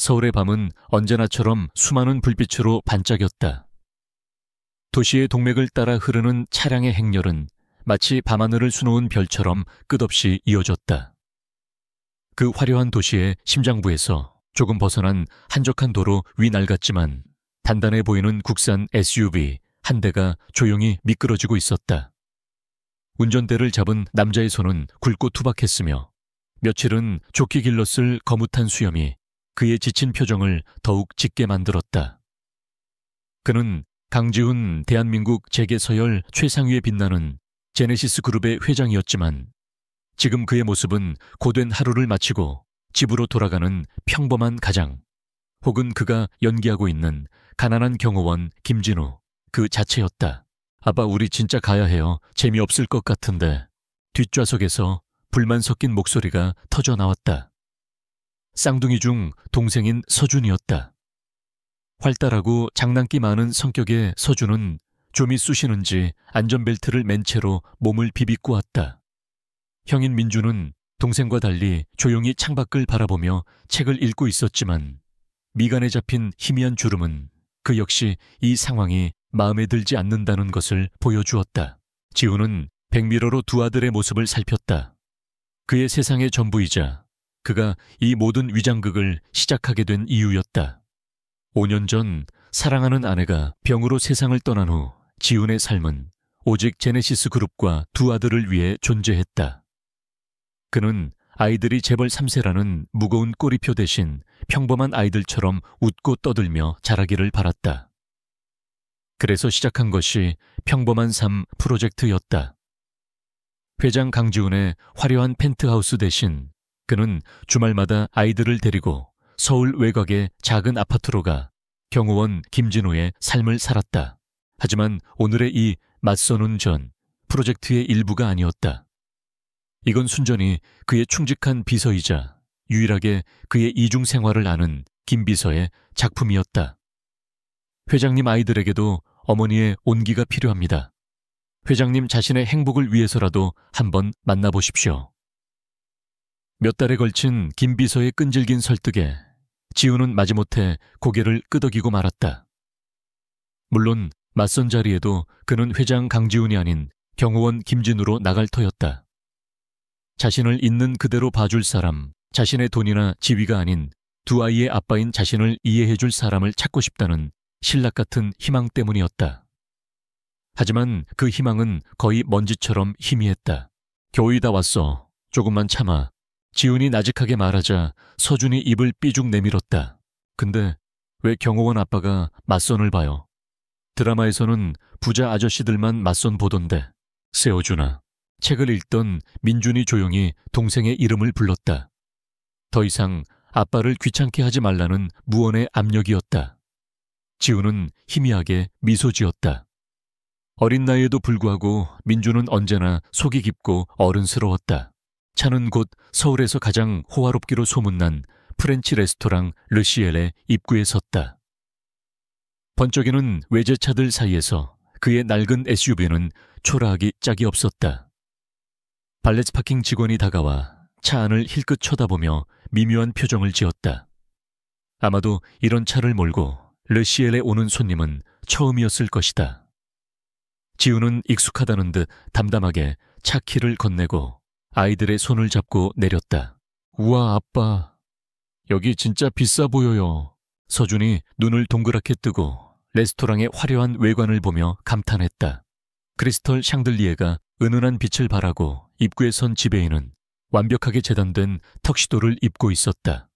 서울의 밤은 언제나처럼 수많은 불빛으로 반짝였다. 도시의 동맥을 따라 흐르는 차량의 행렬은 마치 밤하늘을 수놓은 별처럼 끝없이 이어졌다. 그 화려한 도시의 심장부에서 조금 벗어난 한적한 도로 위 낡았지만 단단해 보이는 국산 SUV 한 대가 조용히 미끄러지고 있었다. 운전대를 잡은 남자의 손은 굵고 투박했으며 며칠은 좋게 길렀을 거뭇한 수염이 그의 지친 표정을 더욱 짙게 만들었다. 그는 강지훈 대한민국 재계서열 최상위에 빛나는 제네시스 그룹의 회장이었지만 지금 그의 모습은 고된 하루를 마치고 집으로 돌아가는 평범한 가장, 혹은 그가 연기하고 있는 가난한 경호원 김진우 그 자체였다. 아빠, 우리 진짜 가야 해요. 재미없을 것 같은데. 뒷좌석에서 불만 섞인 목소리가 터져 나왔다. 쌍둥이 중 동생인 서준이었다. 활달하고 장난기 많은 성격의 서준은 좀이 쑤시는지 안전벨트를 맨 채로 몸을 비비고 왔다. 형인 민주는 동생과 달리 조용히 창밖을 바라보며 책을 읽고 있었지만 미간에 잡힌 희미한 주름은 그 역시 이 상황이 마음에 들지 않는다는 것을 보여주었다. 지우는 백미러로 두 아들의 모습을 살폈다. 그의 세상의 전부이자 그가 이 모든 위장극을 시작하게 된 이유였다. 5년 전 사랑하는 아내가 병으로 세상을 떠난 후 지훈의 삶은 오직 제네시스 그룹과 두 아들을 위해 존재했다. 그는 아이들이 재벌 3세라는 무거운 꼬리표 대신 평범한 아이들처럼 웃고 떠들며 자라기를 바랐다. 그래서 시작한 것이 평범한 삶 프로젝트였다. 회장 강지훈의 화려한 펜트하우스 대신 그는 주말마다 아이들을 데리고 서울 외곽의 작은 아파트로 가 경호원 김진우의 삶을 살았다. 하지만 오늘의 이 맞서는 전 프로젝트의 일부가 아니었다. 이건 순전히 그의 충직한 비서이자 유일하게 그의 이중 생활을 아는 김 비서의 작품이었다. 회장님 아이들에게도 어머니의 온기가 필요합니다. 회장님 자신의 행복을 위해서라도 한번 만나보십시오. 몇 달에 걸친 김 비서의 끈질긴 설득에 지우는 마지못해 고개를 끄덕이고 말았다. 물론 맞선 자리에도 그는 회장 강지훈이 아닌 경호원 김진우로 나갈 터였다. 자신을 있는 그대로 봐줄 사람, 자신의 돈이나 지위가 아닌 두 아이의 아빠인 자신을 이해해줄 사람을 찾고 싶다는 신락 같은 희망 때문이었다. 하지만 그 희망은 거의 먼지처럼 희미했다. 겨우이 다 왔어. 조금만 참아. 지훈이 나직하게 말하자 서준이 입을 삐죽 내밀었다. 근데 왜 경호원 아빠가 맞선을 봐요? 드라마에서는 부자 아저씨들만 맞선 보던데. 세호준아. 책을 읽던 민준이 조용히 동생의 이름을 불렀다. 더 이상 아빠를 귀찮게 하지 말라는 무언의 압력이었다. 지우는 희미하게 미소 지었다. 어린 나이에도 불구하고 민준은 언제나 속이 깊고 어른스러웠다. 차는 곧 서울에서 가장 호화롭기로 소문난 프렌치 레스토랑 르시엘의 입구에 섰다. 번쩍이는 외제차들 사이에서 그의 낡은 SUV는 초라하기 짝이 없었다. 발렛 파킹 직원이 다가와 차 안을 힐끗 쳐다보며 미묘한 표정을 지었다. 아마도 이런 차를 몰고 르시엘에 오는 손님은 처음이었을 것이다. 지우는 익숙하다는 듯 담담하게 차 키를 건네고 아이들의 손을 잡고 내렸다. 우와, 아빠. 여기 진짜 비싸 보여요. 서준이 눈을 동그랗게 뜨고 레스토랑의 화려한 외관을 보며 감탄했다. 크리스털 샹들리에가 은은한 빛을 발하고 입구에 선 지배인은 완벽하게 재단된 턱시도를 입고 있었다.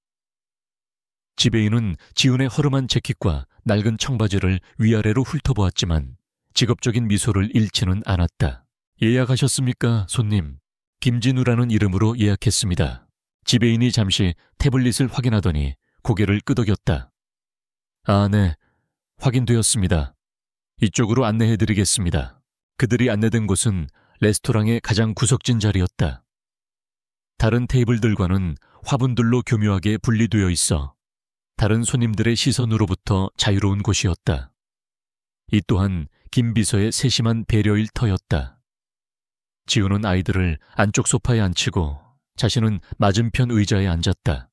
지배인은 지훈의 허름한 재킷과 낡은 청바지를 위아래로 훑어보았지만 직업적인 미소를 잃지는 않았다. 예약하셨습니까, 손님? 김진우라는 이름으로 예약했습니다. 지배인이 잠시 태블릿을 확인하더니 고개를 끄덕였다. 아, 네. 확인되었습니다. 이쪽으로 안내해드리겠습니다. 그들이 안내된 곳은 레스토랑의 가장 구석진 자리였다. 다른 테이블들과는 화분들로 교묘하게 분리되어 있어 다른 손님들의 시선으로부터 자유로운 곳이었다. 이 또한 김 비서의 세심한 배려일 터였다. 지우는 아이들을 안쪽 소파에 앉히고 자신은 맞은편 의자에 앉았다.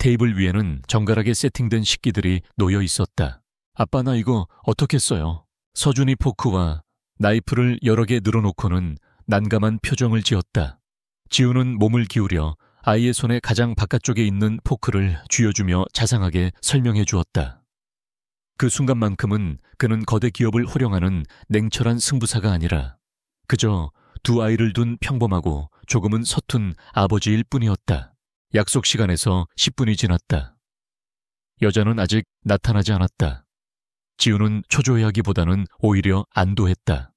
테이블 위에는 정갈하게 세팅된 식기들이 놓여 있었다. 아빠, 나 이거 어떻게 써요? 서준이 포크와 나이프를 여러 개 늘어놓고는 난감한 표정을 지었다. 지우는 몸을 기울여 아이의 손의 가장 바깥쪽에 있는 포크를 쥐어주며 자상하게 설명해 주었다. 그 순간만큼은 그는 거대 기업을 호령하는 냉철한 승부사가 아니라 그저 두 아이를 둔 평범하고 조금은 서툰 아버지일 뿐이었다. 약속 시간에서 10분이 지났다. 여자는 아직 나타나지 않았다. 지우는 초조해하기보다는 오히려 안도했다.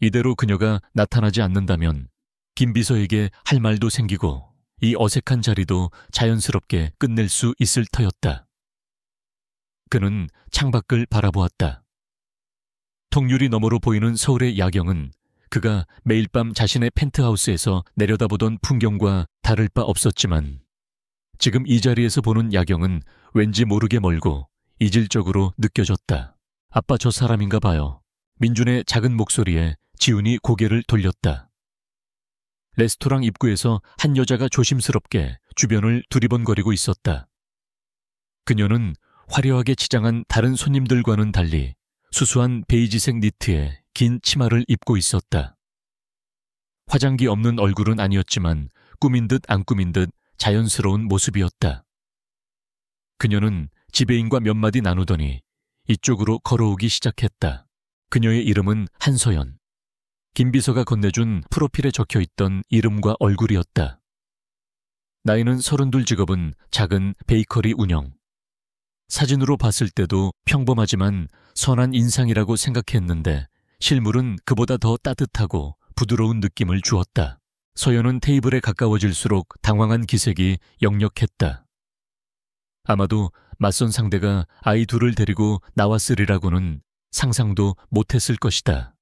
이대로 그녀가 나타나지 않는다면 김 비서에게 할 말도 생기고 이 어색한 자리도 자연스럽게 끝낼 수 있을 터였다. 그는 창밖을 바라보았다. 통유리 너머로 보이는 서울의 야경은 그가 매일 밤 자신의 펜트하우스에서 내려다보던 풍경과 다를 바 없었지만 지금 이 자리에서 보는 야경은 왠지 모르게 멀고 이질적으로 느껴졌다. 아빠, 저 사람인가 봐요. 민준의 작은 목소리에 지훈이 고개를 돌렸다. 레스토랑 입구에서 한 여자가 조심스럽게 주변을 두리번거리고 있었다. 그녀는 화려하게 치장한 다른 손님들과는 달리 수수한 베이지색 니트에 긴 치마를 입고 있었다. 화장기 없는 얼굴은 아니었지만 꾸민 듯 안 꾸민 듯 자연스러운 모습이었다. 그녀는 지배인과 몇 마디 나누더니 이쪽으로 걸어오기 시작했다. 그녀의 이름은 한서연. 김 비서가 건네준 프로필에 적혀있던 이름과 얼굴이었다. 나이는 32, 직업은 작은 베이커리 운영. 사진으로 봤을 때도 평범하지만 선한 인상이라고 생각했는데 실물은 그보다 더 따뜻하고 부드러운 느낌을 주었다. 서연은 테이블에 가까워질수록 당황한 기색이 역력했다. 아마도 맞선 상대가 아이 둘을 데리고 나왔으리라고는 상상도 못했을 것이다.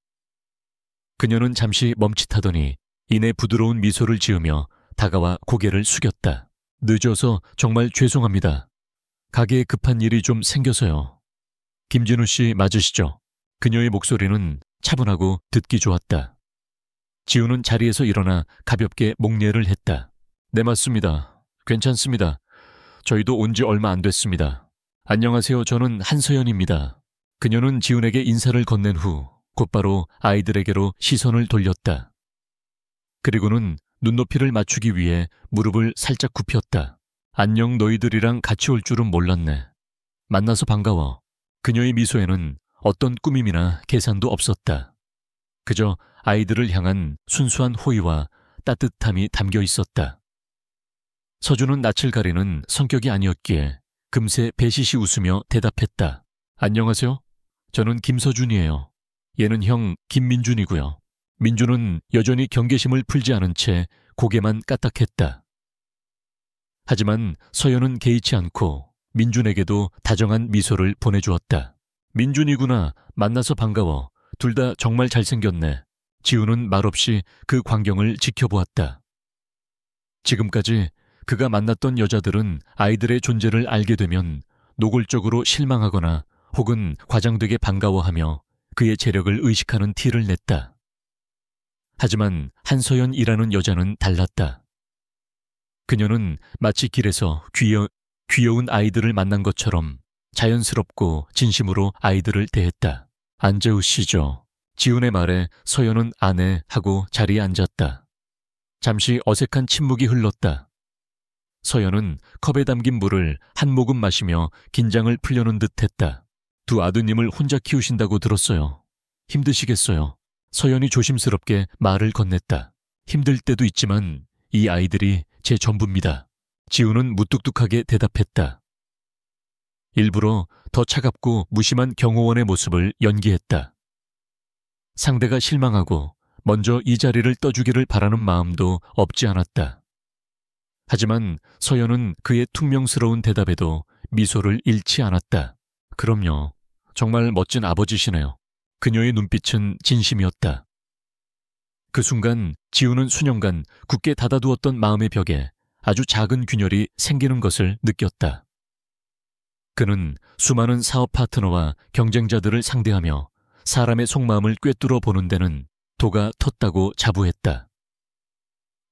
그녀는 잠시 멈칫하더니 이내 부드러운 미소를 지으며 다가와 고개를 숙였다. 늦어서 정말 죄송합니다. 가게에 급한 일이 좀 생겨서요. 김진우 씨 맞으시죠? 그녀의 목소리는 차분하고 듣기 좋았다. 지우는 자리에서 일어나 가볍게 목례를 했다. 네, 맞습니다. 괜찮습니다. 저희도 온 지 얼마 안 됐습니다. 안녕하세요. 저는 한서연입니다. 그녀는 지훈에게 인사를 건넨 후 곧바로 아이들에게로 시선을 돌렸다. 그리고는 눈높이를 맞추기 위해 무릎을 살짝 굽혔다. 안녕, 너희들이랑 같이 올 줄은 몰랐네. 만나서 반가워. 그녀의 미소에는 어떤 꾸밈이나 계산도 없었다. 그저 아이들을 향한 순수한 호의와 따뜻함이 담겨 있었다. 서준은 낯을 가리는 성격이 아니었기에 금세 배시시 웃으며 대답했다. 안녕하세요. 저는 김서준이에요. 얘는 형 김민준이고요. 민준은 여전히 경계심을 풀지 않은 채 고개만 까딱했다. 하지만 서연은 개의치 않고 민준에게도 다정한 미소를 보내주었다. 민준이구나. 만나서 반가워. 둘 다 정말 잘생겼네. 지우는 말없이 그 광경을 지켜보았다. 지금까지 그가 만났던 여자들은 아이들의 존재를 알게 되면 노골적으로 실망하거나 혹은 과장되게 반가워하며 그의 재력을 의식하는 티를 냈다. 하지만 한서연이라는 여자는 달랐다. 그녀는 마치 길에서 귀여운 아이들을 만난 것처럼 자연스럽고 진심으로 아이들을 대했다. 앉으시죠. 지훈의 말에 서연은 아네 하고 자리에 앉았다. 잠시 어색한 침묵이 흘렀다. 서연은 컵에 담긴 물을 한 모금 마시며 긴장을 풀려는 듯했다. 두 아드님을 혼자 키우신다고 들었어요. 힘드시겠어요. 서연이 조심스럽게 말을 건넸다. 힘들 때도 있지만 이 아이들이 제 전부입니다. 지우는 무뚝뚝하게 대답했다. 일부러 더 차갑고 무심한 경호원의 모습을 연기했다. 상대가 실망하고 먼저 이 자리를 떠주기를 바라는 마음도 없지 않았다. 하지만 서연은 그의 퉁명스러운 대답에도 미소를 잃지 않았다. 그럼요. 정말 멋진 아버지시네요. 그녀의 눈빛은 진심이었다. 그 순간 지우는 수년간 굳게 닫아두었던 마음의 벽에 아주 작은 균열이 생기는 것을 느꼈다. 그는 수많은 사업 파트너와 경쟁자들을 상대하며 사람의 속마음을 꿰뚫어 보는 데는 도가 텄다고 자부했다.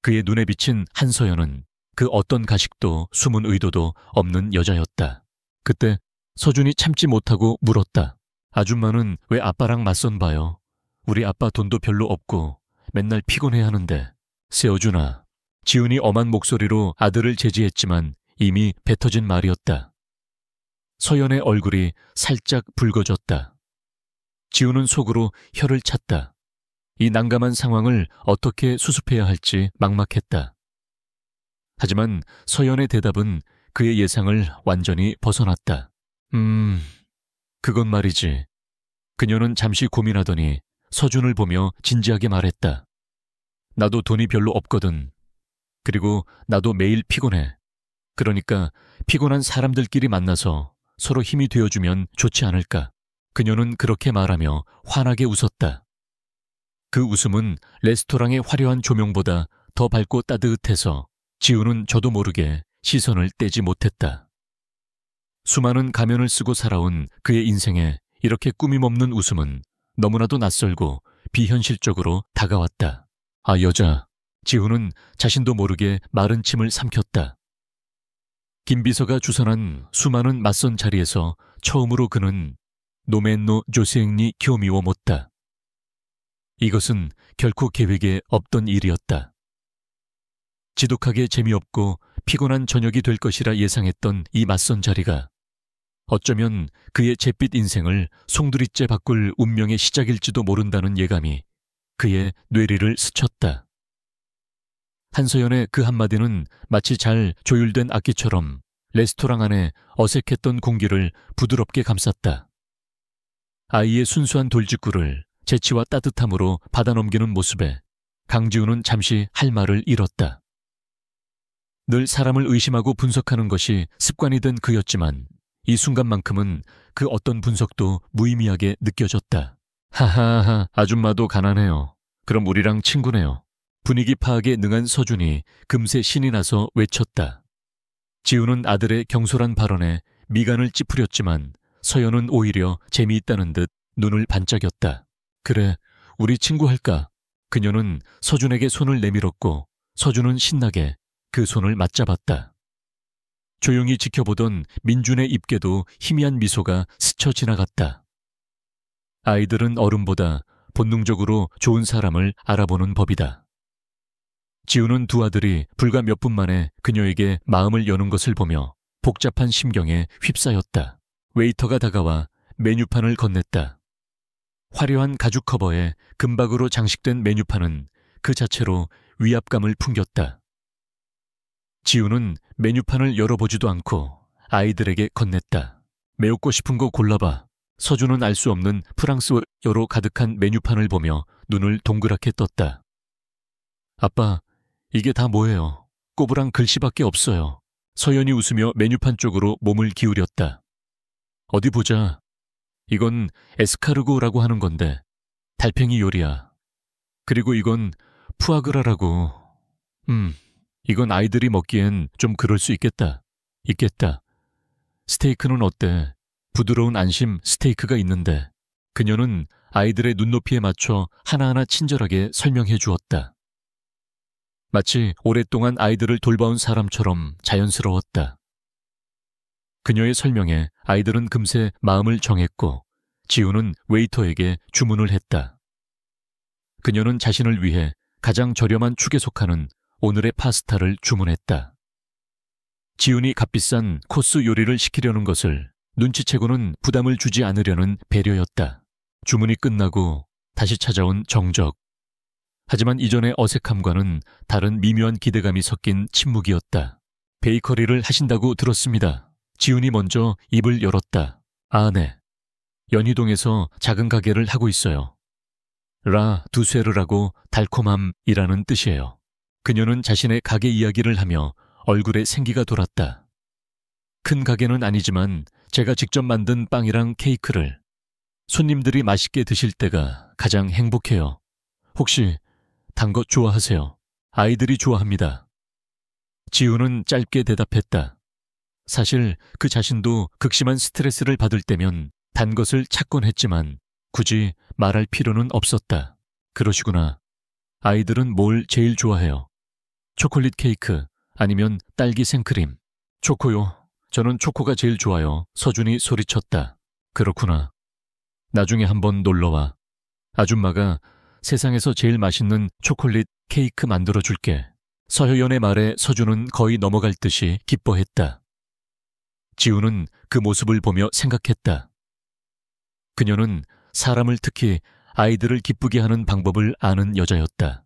그의 눈에 비친 한서연은 그 어떤 가식도 숨은 의도도 없는 여자였다. 그때 서준이 참지 못하고 물었다. 아줌마는 왜 아빠랑 맞선 봐요? 우리 아빠 돈도 별로 없고 맨날 피곤해하는데. 세어준아. 지훈이 엄한 목소리로 아들을 제지했지만 이미 뱉어진 말이었다. 서연의 얼굴이 살짝 붉어졌다. 지훈은 속으로 혀를 찼다. 이 난감한 상황을 어떻게 수습해야 할지 막막했다. 하지만 서연의 대답은 그의 예상을 완전히 벗어났다. 그건 말이지. 그녀는 잠시 고민하더니 서준을 보며 진지하게 말했다. 나도 돈이 별로 없거든. 그리고 나도 매일 피곤해. 그러니까 피곤한 사람들끼리 만나서 서로 힘이 되어주면 좋지 않을까. 그녀는 그렇게 말하며 환하게 웃었다. 그 웃음은 레스토랑의 화려한 조명보다 더 밝고 따뜻해서 지우는 저도 모르게 시선을 떼지 못했다. 수많은 가면을 쓰고 살아온 그의 인생에 이렇게 꾸밈없는 웃음은 너무나도 낯설고 비현실적으로 다가왔다. 아, 여자. 지훈은 자신도 모르게 마른 침을 삼켰다. 김 비서가 주선한 수많은 맞선 자리에서 처음으로 그는 노멘노 조세행니 교미워 못다. 이것은 결코 계획에 없던 일이었다. 지독하게 재미없고 피곤한 저녁이 될 것이라 예상했던 이 맞선 자리가 어쩌면 그의 잿빛 인생을 송두리째 바꿀 운명의 시작일지도 모른다는 예감이 그의 뇌리를 스쳤다. 한서연의 그 한마디는 마치 잘 조율된 악기처럼 레스토랑 안에 어색했던 공기를 부드럽게 감쌌다. 아이의 순수한 돌직구를 재치와 따뜻함으로 받아넘기는 모습에 강지훈은 잠시 할 말을 잃었다. 늘 사람을 의심하고 분석하는 것이 습관이 된 그였지만 이 순간만큼은 그 어떤 분석도 무의미하게 느껴졌다. 하하하, 아줌마도 가난해요. 그럼 우리랑 친구네요. 분위기 파악에 능한 서준이 금세 신이 나서 외쳤다. 지우는 아들의 경솔한 발언에 미간을 찌푸렸지만 서연은 오히려 재미있다는 듯 눈을 반짝였다. 그래, 우리 친구 할까? 그녀는 서준에게 손을 내밀었고 서준은 신나게 그 손을 맞잡았다. 조용히 지켜보던 민준의 입게도 희미한 미소가 스쳐 지나갔다. 아이들은 어른보다 본능적으로 좋은 사람을 알아보는 법이다. 지우는 두 아들이 불과 몇 분 만에 그녀에게 마음을 여는 것을 보며 복잡한 심경에 휩싸였다. 웨이터가 다가와 메뉴판을 건넸다. 화려한 가죽 커버에 금박으로 장식된 메뉴판은 그 자체로 위압감을 풍겼다. 지우는 메뉴판을 열어보지도 않고 아이들에게 건넸다. 매우고 싶은 거 골라봐. 서준은 알 수 없는 프랑스어로 가득한 메뉴판을 보며 눈을 동그랗게 떴다. 아빠, 이게 다 뭐예요? 꼬부랑 글씨밖에 없어요. 서연이 웃으며 메뉴판 쪽으로 몸을 기울였다. 어디 보자. 이건 에스카르고라고 하는 건데 달팽이 요리야. 그리고 이건 푸아그라라고. 이건 아이들이 먹기엔 좀 그럴 수 있겠다. 스테이크는 어때? 부드러운 안심 스테이크가 있는데. 그녀는 아이들의 눈높이에 맞춰 하나하나 친절하게 설명해 주었다. 마치 오랫동안 아이들을 돌봐온 사람처럼 자연스러웠다. 그녀의 설명에 아이들은 금세 마음을 정했고 지우는 웨이터에게 주문을 했다. 그녀는 자신을 위해 가장 저렴한 축에 속하는 오늘의 파스타를 주문했다. 지훈이 값비싼 코스 요리를 시키려는 것을 눈치채고는 부담을 주지 않으려는 배려였다. 주문이 끝나고 다시 찾아온 정적. 하지만 이전의 어색함과는 다른 미묘한 기대감이 섞인 침묵이었다. 베이커리를 하신다고 들었습니다. 지훈이 먼저 입을 열었다. 아, 네. 연희동에서 작은 가게를 하고 있어요. 라 두세르라고 달콤함이라는 뜻이에요. 그녀는 자신의 가게 이야기를 하며 얼굴에 생기가 돌았다. 큰 가게는 아니지만 제가 직접 만든 빵이랑 케이크를 손님들이 맛있게 드실 때가 가장 행복해요. 혹시 단 거 좋아하세요? 아이들이 좋아합니다. 지우는 짧게 대답했다. 사실 그 자신도 극심한 스트레스를 받을 때면 단 것을 찾곤 했지만 굳이 말할 필요는 없었다. 그러시구나. 아이들은 뭘 제일 좋아해요? 초콜릿 케이크 아니면 딸기 생크림? 초코요. 저는 초코가 제일 좋아요. 서준이 소리쳤다. 그렇구나. 나중에 한번 놀러와. 아줌마가 세상에서 제일 맛있는 초콜릿 케이크 만들어줄게. 서효연의 말에 서준은 거의 넘어갈 듯이 기뻐했다. 지우는 그 모습을 보며 생각했다. 그녀는 사람을 특히 아이들을 기쁘게 하는 방법을 아는 여자였다.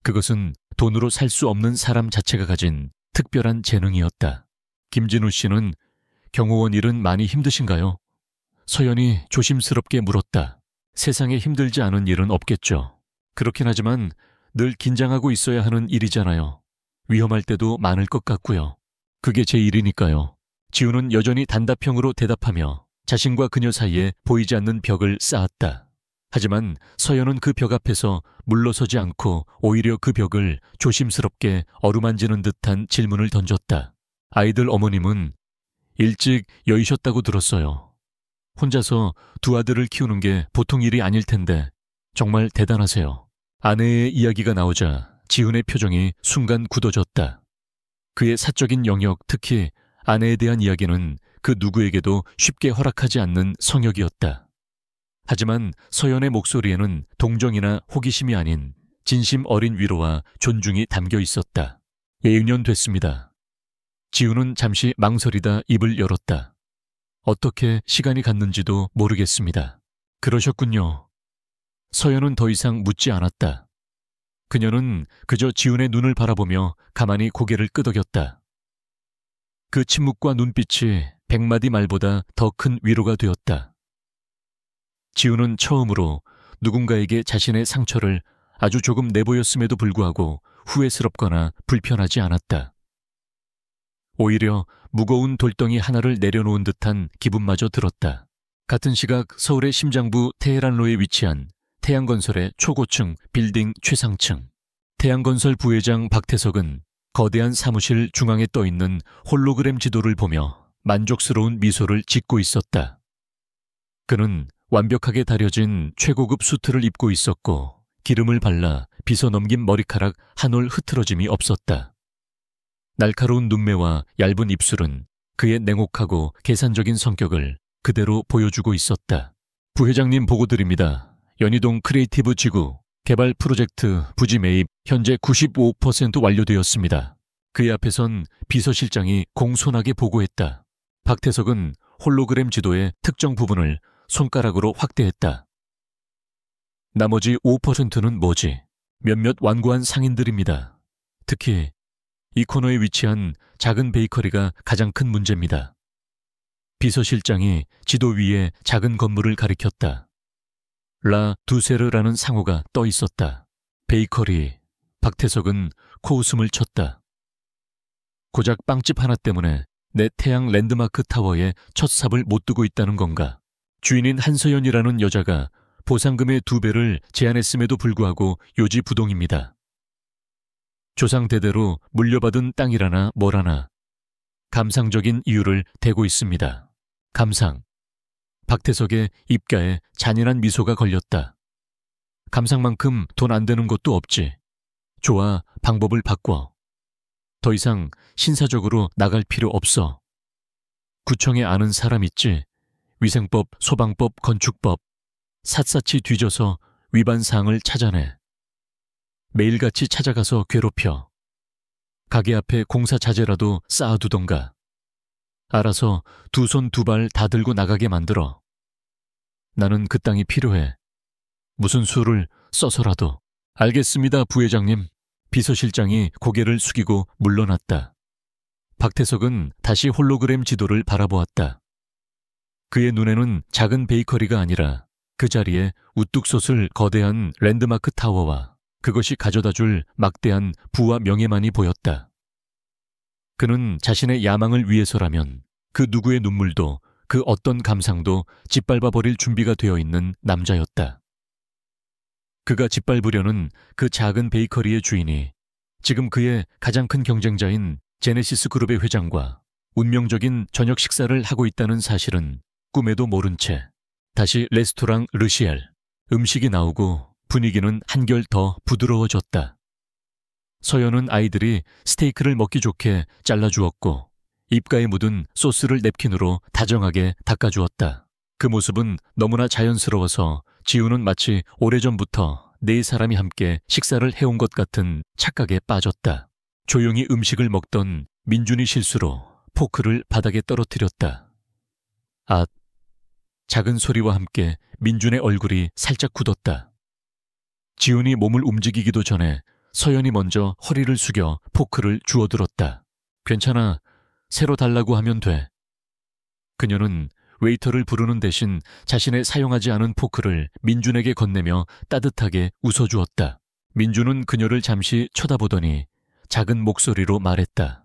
그것은 돈으로 살 수 없는 사람 자체가 가진 특별한 재능이었다. 김진우 씨는 경호원 일은 많이 힘드신가요? 서연이 조심스럽게 물었다. 세상에 힘들지 않은 일은 없겠죠. 그렇긴 하지만 늘 긴장하고 있어야 하는 일이잖아요. 위험할 때도 많을 것 같고요. 그게 제 일이니까요. 지우는 여전히 단답형으로 대답하며 자신과 그녀 사이에 보이지 않는 벽을 쌓았다. 하지만 서연은 그 벽 앞에서 물러서지 않고 오히려 그 벽을 조심스럽게 어루만지는 듯한 질문을 던졌다. 아이들 어머님은 일찍 여의셨다고 들었어요. 혼자서 두 아들을 키우는 게 보통 일이 아닐 텐데 정말 대단하세요. 아내의 이야기가 나오자 지훈의 표정이 순간 굳어졌다. 그의 사적인 영역, 특히 아내에 대한 이야기는 그 누구에게도 쉽게 허락하지 않는 성역이었다. 하지만 서연의 목소리에는 동정이나 호기심이 아닌 진심 어린 위로와 존중이 담겨 있었다. 2년 됐습니다. 지우는 잠시 망설이다 입을 열었다. 어떻게 시간이 갔는지도 모르겠습니다. 그러셨군요. 서연은 더 이상 묻지 않았다. 그녀는 그저 지훈의 눈을 바라보며 가만히 고개를 끄덕였다. 그 침묵과 눈빛이 100마디 말보다 더 큰 위로가 되었다. 지훈은 처음으로 누군가에게 자신의 상처를 아주 조금 내보였음에도 불구하고 후회스럽거나 불편하지 않았다. 오히려 무거운 돌덩이 하나를 내려놓은 듯한 기분마저 들었다. 같은 시각 서울의 심장부 테헤란로에 위치한 태양건설의 초고층 빌딩 최상층. 태양건설 부회장 박태석은 거대한 사무실 중앙에 떠있는 홀로그램 지도를 보며 만족스러운 미소를 짓고 있었다. 그는 완벽하게 다려진 최고급 수트를 입고 있었고 기름을 발라 빗어 넘긴 머리카락 한 올 흐트러짐이 없었다. 날카로운 눈매와 얇은 입술은 그의 냉혹하고 계산적인 성격을 그대로 보여주고 있었다. 부회장님 보고드립니다. 연희동 크리에이티브 지구 개발 프로젝트 부지 매입 현재 95% 완료되었습니다. 그의 앞에선 비서실장이 공손하게 보고했다. 박태석은 홀로그램 지도의 특정 부분을 손가락으로 확대했다. 나머지 5%는 뭐지? 몇몇 완고한 상인들입니다. 특히 이 코너에 위치한 작은 베이커리가 가장 큰 문제입니다. 비서실장이 지도 위에 작은 건물을 가리켰다. 라 두세르라는 상호가 떠 있었다. 베이커리. 박태석은 코웃음을 쳤다. 고작 빵집 하나 때문에 내 태양 랜드마크 타워에 첫 삽을 못 두고 있다는 건가? 주인인 한서연이라는 여자가 보상금의 2배를 제안했음에도 불구하고 요지부동입니다. 조상대대로 물려받은 땅이라나 뭐라나 감상적인 이유를 대고 있습니다. 감상. 박태석의 입가에 잔인한 미소가 걸렸다. 감상만큼 돈 안 되는 것도 없지. 좋아, 방법을 바꿔. 더 이상 신사적으로 나갈 필요 없어. 구청에 아는 사람 있지? 위생법, 소방법, 건축법. 샅샅이 뒤져서 위반 사항을 찾아내. 매일같이 찾아가서 괴롭혀. 가게 앞에 공사 자재라도 쌓아두던가. 알아서 두 손 두 발 다 들고 나가게 만들어. 나는 그 땅이 필요해. 무슨 수를 써서라도. 알겠습니다, 부회장님. 비서실장이 고개를 숙이고 물러났다. 박태석은 다시 홀로그램 지도를 바라보았다. 그의 눈에는 작은 베이커리가 아니라 그 자리에 우뚝 솟을 거대한 랜드마크 타워와 그것이 가져다줄 막대한 부와 명예만이 보였다. 그는 자신의 야망을 위해서라면 그 누구의 눈물도 그 어떤 감상도 짓밟아버릴 준비가 되어 있는 남자였다. 그가 짓밟으려는 그 작은 베이커리의 주인이 지금 그의 가장 큰 경쟁자인 제네시스 그룹의 회장과 운명적인 저녁 식사를 하고 있다는 사실은 꿈에도 모른 채 다시 레스토랑 르시엘. 음식이 나오고 분위기는 한결 더 부드러워졌다. 서연은 아이들이 스테이크를 먹기 좋게 잘라주었고 입가에 묻은 소스를 냅킨으로 다정하게 닦아주었다. 그 모습은 너무나 자연스러워서 지우는 마치 오래전부터 네 사람이 함께 식사를 해온 것 같은 착각에 빠졌다. 조용히 음식을 먹던 민준이 실수로 포크를 바닥에 떨어뜨렸다. 아, 작은 소리와 함께 민준의 얼굴이 살짝 굳었다. 지훈이 몸을 움직이기도 전에 서연이 먼저 허리를 숙여 포크를 주워들었다. 괜찮아. 새로 달라고 하면 돼. 그녀는 웨이터를 부르는 대신 자신의 사용하지 않은 포크를 민준에게 건네며 따뜻하게 웃어주었다. 민준은 그녀를 잠시 쳐다보더니 작은 목소리로 말했다.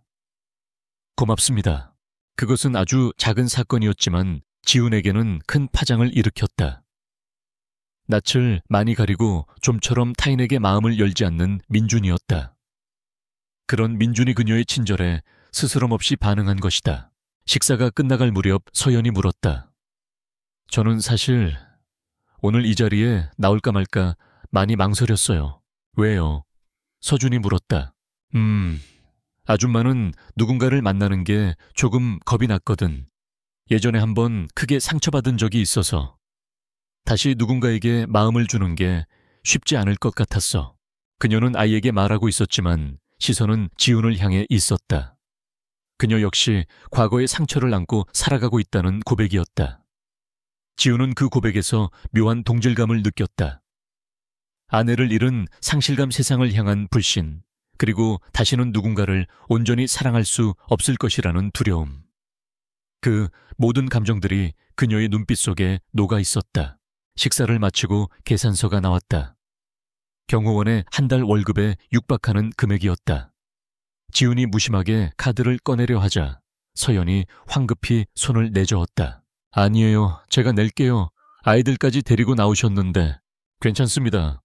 고맙습니다. 그것은 아주 작은 사건이었지만 지훈에게는 큰 파장을 일으켰다. 낯을 많이 가리고 좀처럼 타인에게 마음을 열지 않는 민준이었다. 그런 민준이 그녀의 친절에 스스럼 없이 반응한 것이다. 식사가 끝나갈 무렵 서연이 물었다. 저는 사실 오늘 이 자리에 나올까 말까 많이 망설였어요. 왜요? 서준이 물었다. 아줌마는 누군가를 만나는 게 조금 겁이 났거든. 예전에 한번 크게 상처받은 적이 있어서 다시 누군가에게 마음을 주는 게 쉽지 않을 것 같았어. 그녀는 아이에게 말하고 있었지만 시선은 지훈을 향해 있었다. 그녀 역시 과거의 상처를 안고 살아가고 있다는 고백이었다. 지훈은 그 고백에서 묘한 동질감을 느꼈다. 아내를 잃은 상실감 세상을 향한 불신, 그리고 다시는 누군가를 온전히 사랑할 수 없을 것이라는 두려움. 그 모든 감정들이 그녀의 눈빛 속에 녹아 있었다. 식사를 마치고 계산서가 나왔다. 경호원의 한 달 월급에 육박하는 금액이었다. 지훈이 무심하게 카드를 꺼내려 하자 서연이 황급히 손을 내저었다. 아니에요. 제가 낼게요. 아이들까지 데리고 나오셨는데. 괜찮습니다.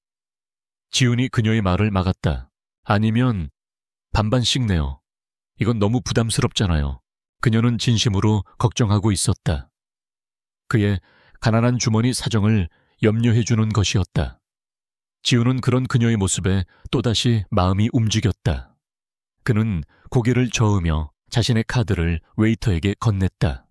지훈이 그녀의 말을 막았다. 아니면 반반씩 내요. 이건 너무 부담스럽잖아요. 그녀는 진심으로 걱정하고 있었다. 그의 가난한 주머니 사정을 염려해주는 것이었다. 지훈은 그런 그녀의 모습에 또다시 마음이 움직였다. 그는 고개를 저으며 자신의 카드를 웨이터에게 건넸다.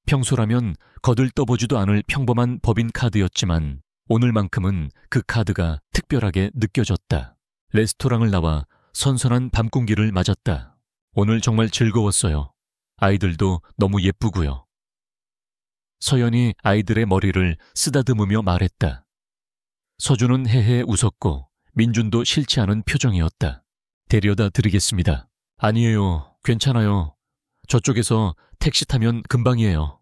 평소라면 거들떠보지도 않을 평범한 법인 카드였지만 오늘만큼은 그 카드가 특별하게 느껴졌다. 레스토랑을 나와 선선한 밤 공기를 맞았다. 오늘 정말 즐거웠어요. 아이들도 너무 예쁘고요. 서연이 아이들의 머리를 쓰다듬으며 말했다. 서준은 헤헤 웃었고 민준도 싫지 않은 표정이었다. 데려다 드리겠습니다. 아니에요. 괜찮아요. 저쪽에서 택시 타면 금방이에요.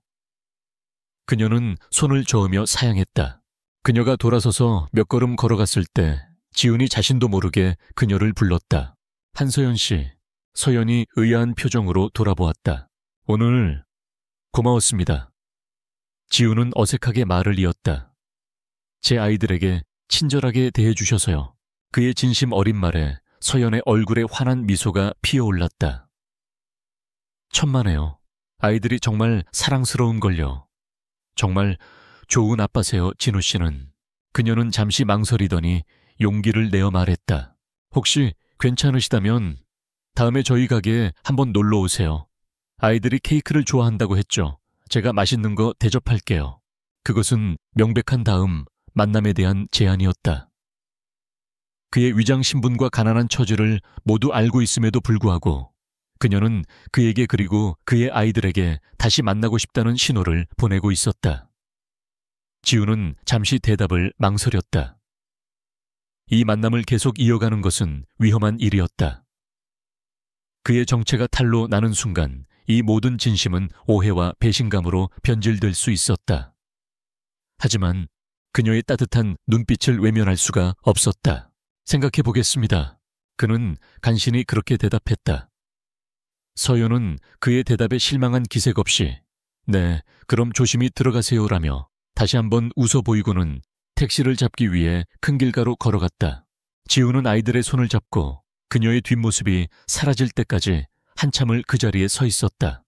그녀는 손을 저으며 사양했다. 그녀가 돌아서서 몇 걸음 걸어갔을 때 지훈이 자신도 모르게 그녀를 불렀다. 한서연 씨. 서연이 의아한 표정으로 돌아보았다. 오늘 고마웠습니다. 지훈은 어색하게 말을 이었다. 제 아이들에게 친절하게 대해주셔서요. 그의 진심 어린 말에 서연의 얼굴에 환한 미소가 피어올랐다. 천만에요. 아이들이 정말 사랑스러운걸요. 정말 좋은 아빠세요, 진우 씨는. 그녀는 잠시 망설이더니 용기를 내어 말했다. 혹시 괜찮으시다면 다음에 저희 가게에 한번 놀러 오세요. 아이들이 케이크를 좋아한다고 했죠. 제가 맛있는 거 대접할게요. 그것은 명백한 다음 만남에 대한 제안이었다. 그의 위장 신분과 가난한 처지를 모두 알고 있음에도 불구하고 그녀는 그에게 그리고 그의 아이들에게 다시 만나고 싶다는 신호를 보내고 있었다. 지우는 잠시 대답을 망설였다. 이 만남을 계속 이어가는 것은 위험한 일이었다. 그의 정체가 탄로 나는 순간 이 모든 진심은 오해와 배신감으로 변질될 수 있었다. 하지만 그녀의 따뜻한 눈빛을 외면할 수가 없었다. 생각해 보겠습니다. 그는 간신히 그렇게 대답했다. 서연은 그의 대답에 실망한 기색 없이 네, 그럼 조심히 들어가세요라며 다시 한번 웃어 보이고는 택시를 잡기 위해 큰 길가로 걸어갔다. 지우는 아이들의 손을 잡고 그녀의 뒷모습이 사라질 때까지 한참을 그 자리에 서 있었다.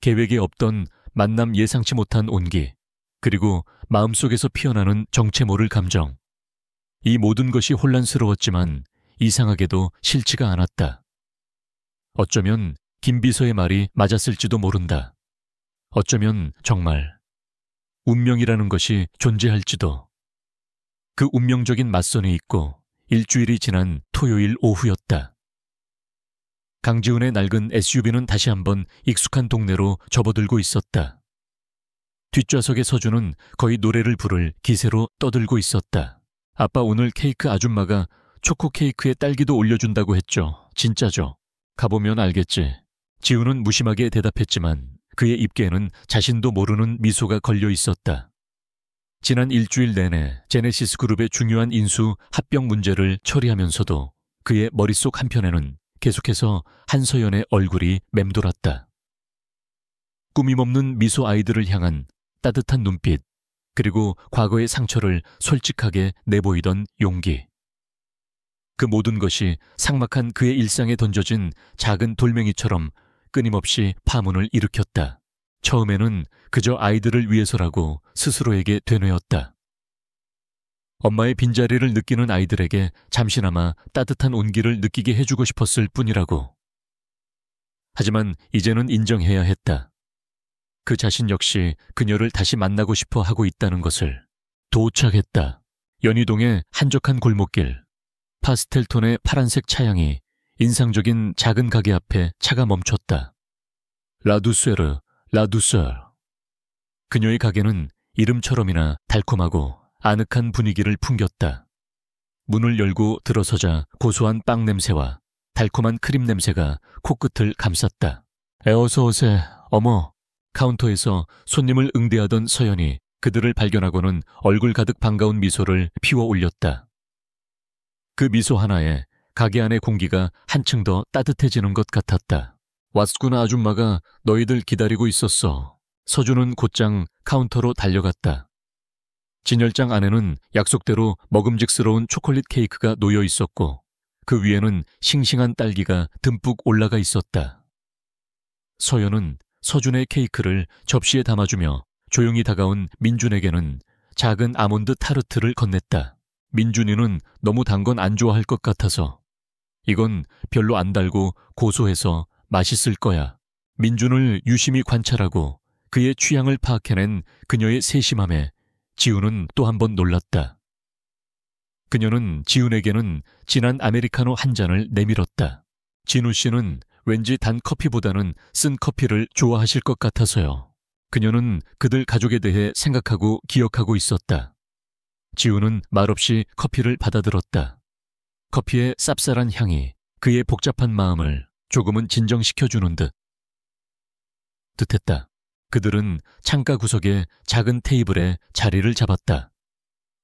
계획에 없던 만남 예상치 못한 온기, 그리고 마음속에서 피어나는 정체 모를 감정. 이 모든 것이 혼란스러웠지만 이상하게도 싫지가 않았다. 어쩌면 김 비서의 말이 맞았을지도 모른다. 어쩌면 정말 운명이라는 것이 존재할지도. 그 운명적인 맞선이 있고 일주일이 지난 토요일 오후였다. 강지훈의 낡은 SUV는 다시 한번 익숙한 동네로 접어들고 있었다. 뒷좌석의 서준은 거의 노래를 부를 기세로 떠들고 있었다. 아빠 오늘 케이크 아줌마가 초코 케이크에 딸기도 올려준다고 했죠. 진짜죠? 가보면 알겠지. 지훈은 무심하게 대답했지만 그의 입계에는 자신도 모르는 미소가 걸려 있었다. 지난 일주일 내내 제네시스 그룹의 중요한 인수 합병 문제를 처리하면서도 그의 머릿속 한편에는 계속해서 한서연의 얼굴이 맴돌았다. 꾸밈없는 미소 아이들을 향한 따뜻한 눈빛, 그리고 과거의 상처를 솔직하게 내보이던 용기. 그 모든 것이 삭막한 그의 일상에 던져진 작은 돌멩이처럼 끊임없이 파문을 일으켰다. 처음에는 그저 아이들을 위해서라고 스스로에게 되뇌었다. 엄마의 빈자리를 느끼는 아이들에게 잠시나마 따뜻한 온기를 느끼게 해주고 싶었을 뿐이라고. 하지만 이제는 인정해야 했다. 그 자신 역시 그녀를 다시 만나고 싶어 하고 있다는 것을. 도착했다. 연희동의 한적한 골목길. 파스텔톤의 파란색 차량이 인상적인 작은 가게 앞에 차가 멈췄다. 라두세르, 라두셀. 그녀의 가게는 이름처럼이나 달콤하고 아늑한 분위기를 풍겼다. 문을 열고 들어서자 고소한 빵 냄새와 달콤한 크림 냄새가 코끝을 감쌌다. 어서 오세. 어머. 카운터에서 손님을 응대하던 서연이 그들을 발견하고는 얼굴 가득 반가운 미소를 피워 올렸다. 그 미소 하나에 가게 안의 공기가 한층 더 따뜻해지는 것 같았다. 왔구나 아줌마가 너희들 기다리고 있었어. 서준은 곧장 카운터로 달려갔다. 진열장 안에는 약속대로 먹음직스러운 초콜릿 케이크가 놓여 있었고 그 위에는 싱싱한 딸기가 듬뿍 올라가 있었다. 서연은 서준의 케이크를 접시에 담아주며 조용히 다가온 민준에게는 작은 아몬드 타르트를 건넸다. 민준이는 너무 단 건 안 좋아할 것 같아서. 이건 별로 안 달고 고소해서 맛있을 거야. 민준을 유심히 관찰하고 그의 취향을 파악해낸 그녀의 세심함에 지훈은 또 한 번 놀랐다. 그녀는 지훈에게는 진한 아메리카노 한 잔을 내밀었다. 진우 씨는 왠지 단 커피보다는 쓴 커피를 좋아하실 것 같아서요. 그녀는 그들 가족에 대해 생각하고 기억하고 있었다. 지훈은 말없이 커피를 받아들었다. 커피의 쌉쌀한 향이 그의 복잡한 마음을 조금은 진정시켜주는 듯했다. 그들은 창가 구석의 작은 테이블에 자리를 잡았다.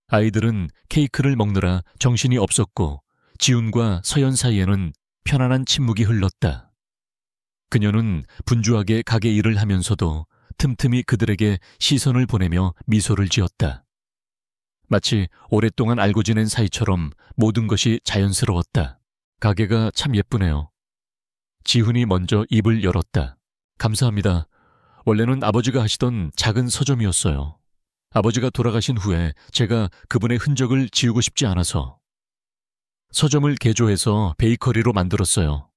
아이들은 케이크를 먹느라 정신이 없었고 지훈과 서연 사이에는 편안한 침묵이 흘렀다. 그녀는 분주하게 가게 일을 하면서도 틈틈이 그들에게 시선을 보내며 미소를 지었다. 마치 오랫동안 알고 지낸 사이처럼 모든 것이 자연스러웠다. 가게가 참 예쁘네요. 지훈이 먼저 입을 열었다. 감사합니다. 원래는 아버지가 하시던 작은 서점이었어요. 아버지가 돌아가신 후에 제가 그분의 흔적을 지우고 싶지 않아서. 서점을 개조해서 베이커리로 만들었어요.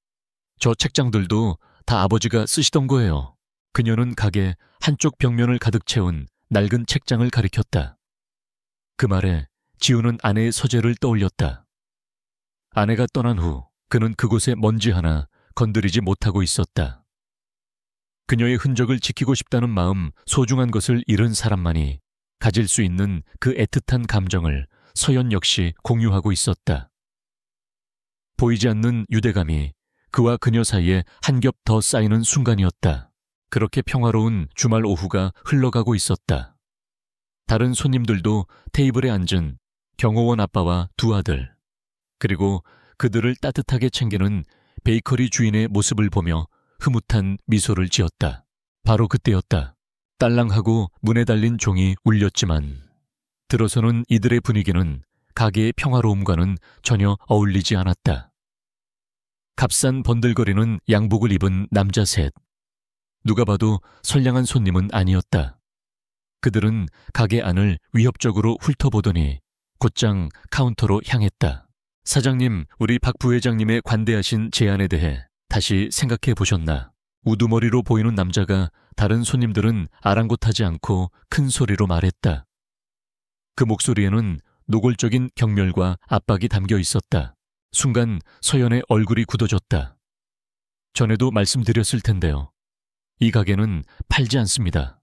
저 책장들도 다 아버지가 쓰시던 거예요. 그녀는 가게 한쪽 벽면을 가득 채운 낡은 책장을 가리켰다. 그 말에 지훈은 아내의 서재를 떠올렸다. 아내가 떠난 후 그는 그곳에 먼지 하나 건드리지 못하고 있었다. 그녀의 흔적을 지키고 싶다는 마음, 소중한 것을 잃은 사람만이 가질 수 있는 그 애틋한 감정을 서연 역시 공유하고 있었다. 보이지 않는 유대감이 그와 그녀 사이에 한 겹 더 쌓이는 순간이었다. 그렇게 평화로운 주말 오후가 흘러가고 있었다. 다른 손님들도 테이블에 앉은 경호원 아빠와 두 아들, 그리고 그들을 따뜻하게 챙기는 베이커리 주인의 모습을 보며 흐뭇한 미소를 지었다. 바로 그때였다. 딸랑하고 문에 달린 종이 울렸지만 들어서는 이들의 분위기는 가게의 평화로움과는 전혀 어울리지 않았다. 값싼 번들거리는 양복을 입은 남자 셋. 누가 봐도 선량한 손님은 아니었다. 그들은 가게 안을 위협적으로 훑어보더니 곧장 카운터로 향했다. 사장님, 우리 박 부회장님의 관대하신 제안에 대해 다시 생각해 보셨나? 우두머리로 보이는 남자가 다른 손님들은 아랑곳하지 않고 큰 소리로 말했다. 그 목소리에는 노골적인 경멸과 압박이 담겨 있었다. 순간 서연의 얼굴이 굳어졌다. 전에도 말씀드렸을 텐데요. 이 가게는 팔지 않습니다.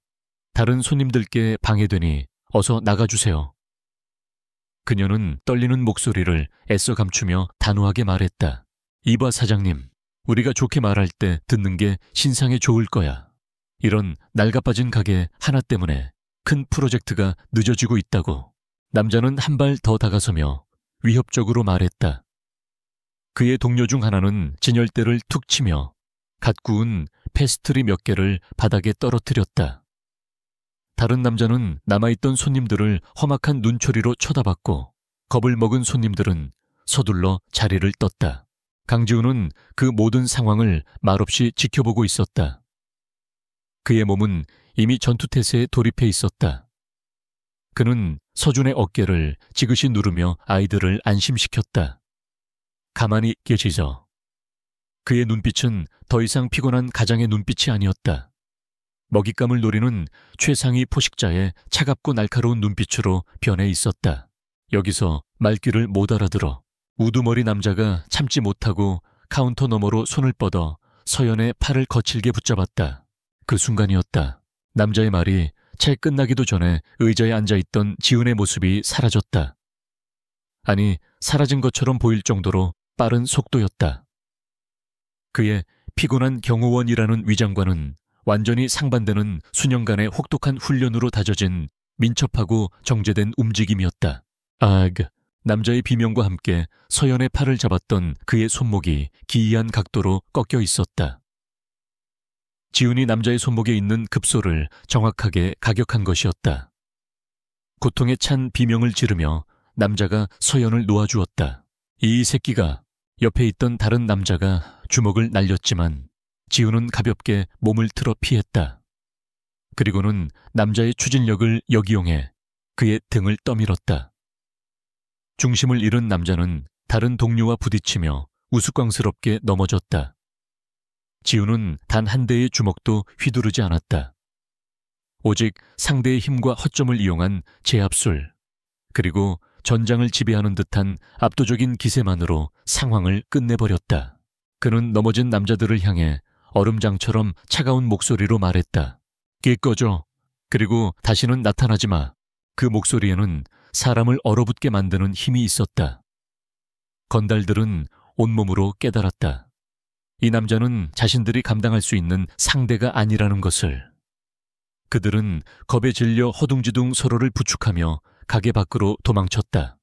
다른 손님들께 방해되니 어서 나가주세요. 그녀는 떨리는 목소리를 애써 감추며 단호하게 말했다. 이봐 사장님, 우리가 좋게 말할 때 듣는 게 신상에 좋을 거야. 이런 낡아빠진 가게 하나 때문에 큰 프로젝트가 늦어지고 있다고. 남자는 한 발 더 다가서며 위협적으로 말했다. 그의 동료 중 하나는 진열대를 툭 치며 갓 구운 페스트리 몇 개를 바닥에 떨어뜨렸다. 다른 남자는 남아있던 손님들을 험악한 눈초리로 쳐다봤고 겁을 먹은 손님들은 서둘러 자리를 떴다. 강지훈은 그 모든 상황을 말없이 지켜보고 있었다. 그의 몸은 이미 전투태세에 돌입해 있었다. 그는 서준의 어깨를 지그시 누르며 아이들을 안심시켰다. 가만히 계시죠. 그의 눈빛은 더 이상 피곤한 가장의 눈빛이 아니었다. 먹잇감을 노리는 최상위 포식자의 차갑고 날카로운 눈빛으로 변해 있었다. 여기서 말귀를 못 알아들어 우두머리 남자가 참지 못하고 카운터 너머로 손을 뻗어 서연의 팔을 거칠게 붙잡았다. 그 순간이었다. 남자의 말이 채 끝나기도 전에 의자에 앉아있던 지훈의 모습이 사라졌다. 아니, 사라진 것처럼 보일 정도로 빠른 속도였다. 그의 피곤한 경호원이라는 위장과는 완전히 상반되는 수년간의 혹독한 훈련으로 다져진 민첩하고 정제된 움직임이었다. 남자의 비명과 함께 서연의 팔을 잡았던 그의 손목이 기이한 각도로 꺾여 있었다. 지훈이 남자의 손목에 있는 급소를 정확하게 가격한 것이었다. 고통에 찬 비명을 지르며 남자가 서연을 놓아주었다. 이 새끼가. 옆에 있던 다른 남자가 주먹을 날렸지만 지훈은 가볍게 몸을 틀어 피했다. 그리고는 남자의 추진력을 역이용해 그의 등을 떠밀었다. 중심을 잃은 남자는 다른 동료와 부딪히며 우스꽝스럽게 넘어졌다. 지훈은 단 한 대의 주먹도 휘두르지 않았다. 오직 상대의 힘과 허점을 이용한 제압술, 그리고 전장을 지배하는 듯한 압도적인 기세만으로 상황을 끝내버렸다. 그는 넘어진 남자들을 향해 얼음장처럼 차가운 목소리로 말했다. 끼 꺼져. 그리고 다시는 나타나지 마. 그 목소리에는 사람을 얼어붙게 만드는 힘이 있었다. 건달들은 온몸으로 깨달았다. 이 남자는 자신들이 감당할 수 있는 상대가 아니라는 것을. 그들은 겁에 질려 허둥지둥 서로를 부축하며 가게 밖으로 도망쳤다.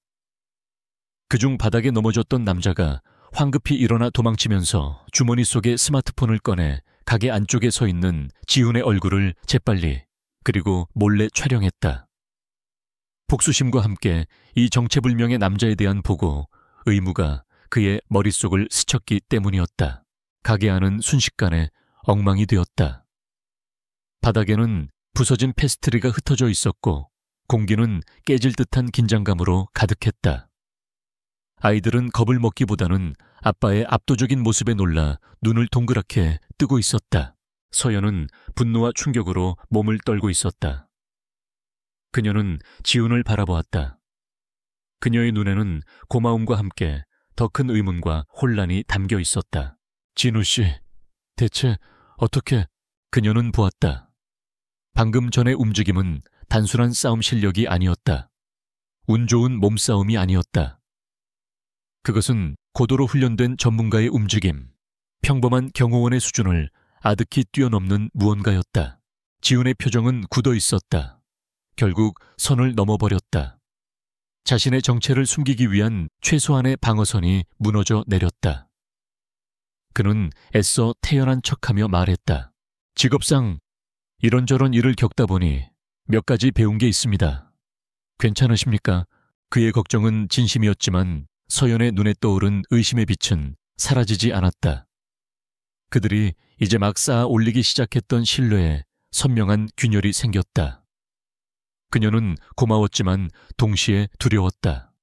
그중 바닥에 넘어졌던 남자가 황급히 일어나 도망치면서 주머니 속에 스마트폰을 꺼내 가게 안쪽에 서 있는 지훈의 얼굴을 재빨리 그리고 몰래 촬영했다. 복수심과 함께 이 정체불명의 남자에 대한 보고 의무가 그의 머릿속을 스쳤기 때문이었다. 가게 안은 순식간에 엉망이 되었다. 바닥에는 부서진 페스트리가 흩어져 있었고 공기는 깨질 듯한 긴장감으로 가득했다. 아이들은 겁을 먹기보다는 아빠의 압도적인 모습에 놀라 눈을 동그랗게 뜨고 있었다. 서연은 분노와 충격으로 몸을 떨고 있었다. 그녀는 지훈을 바라보았다. 그녀의 눈에는 고마움과 함께 더 큰 의문과 혼란이 담겨 있었다. 진우 씨, 대체 어떻게... 그녀는 보았다. 방금 전의 움직임은 단순한 싸움 실력이 아니었다. 운 좋은 몸싸움이 아니었다. 그것은 고도로 훈련된 전문가의 움직임, 평범한 경호원의 수준을 아득히 뛰어넘는 무언가였다. 지훈의 표정은 굳어 있었다. 결국 선을 넘어버렸다. 자신의 정체를 숨기기 위한 최소한의 방어선이 무너져 내렸다. 그는 애써 태연한 척하며 말했다. 직업상 이런저런 일을 겪다 보니 몇 가지 배운 게 있습니다. 괜찮으십니까? 그의 걱정은 진심이었지만 서연의 눈에 떠오른 의심의 빛은 사라지지 않았다. 그들이 이제 막 쌓아 올리기 시작했던 신뢰에 선명한 균열이 생겼다. 그녀는 고마웠지만 동시에 두려웠다.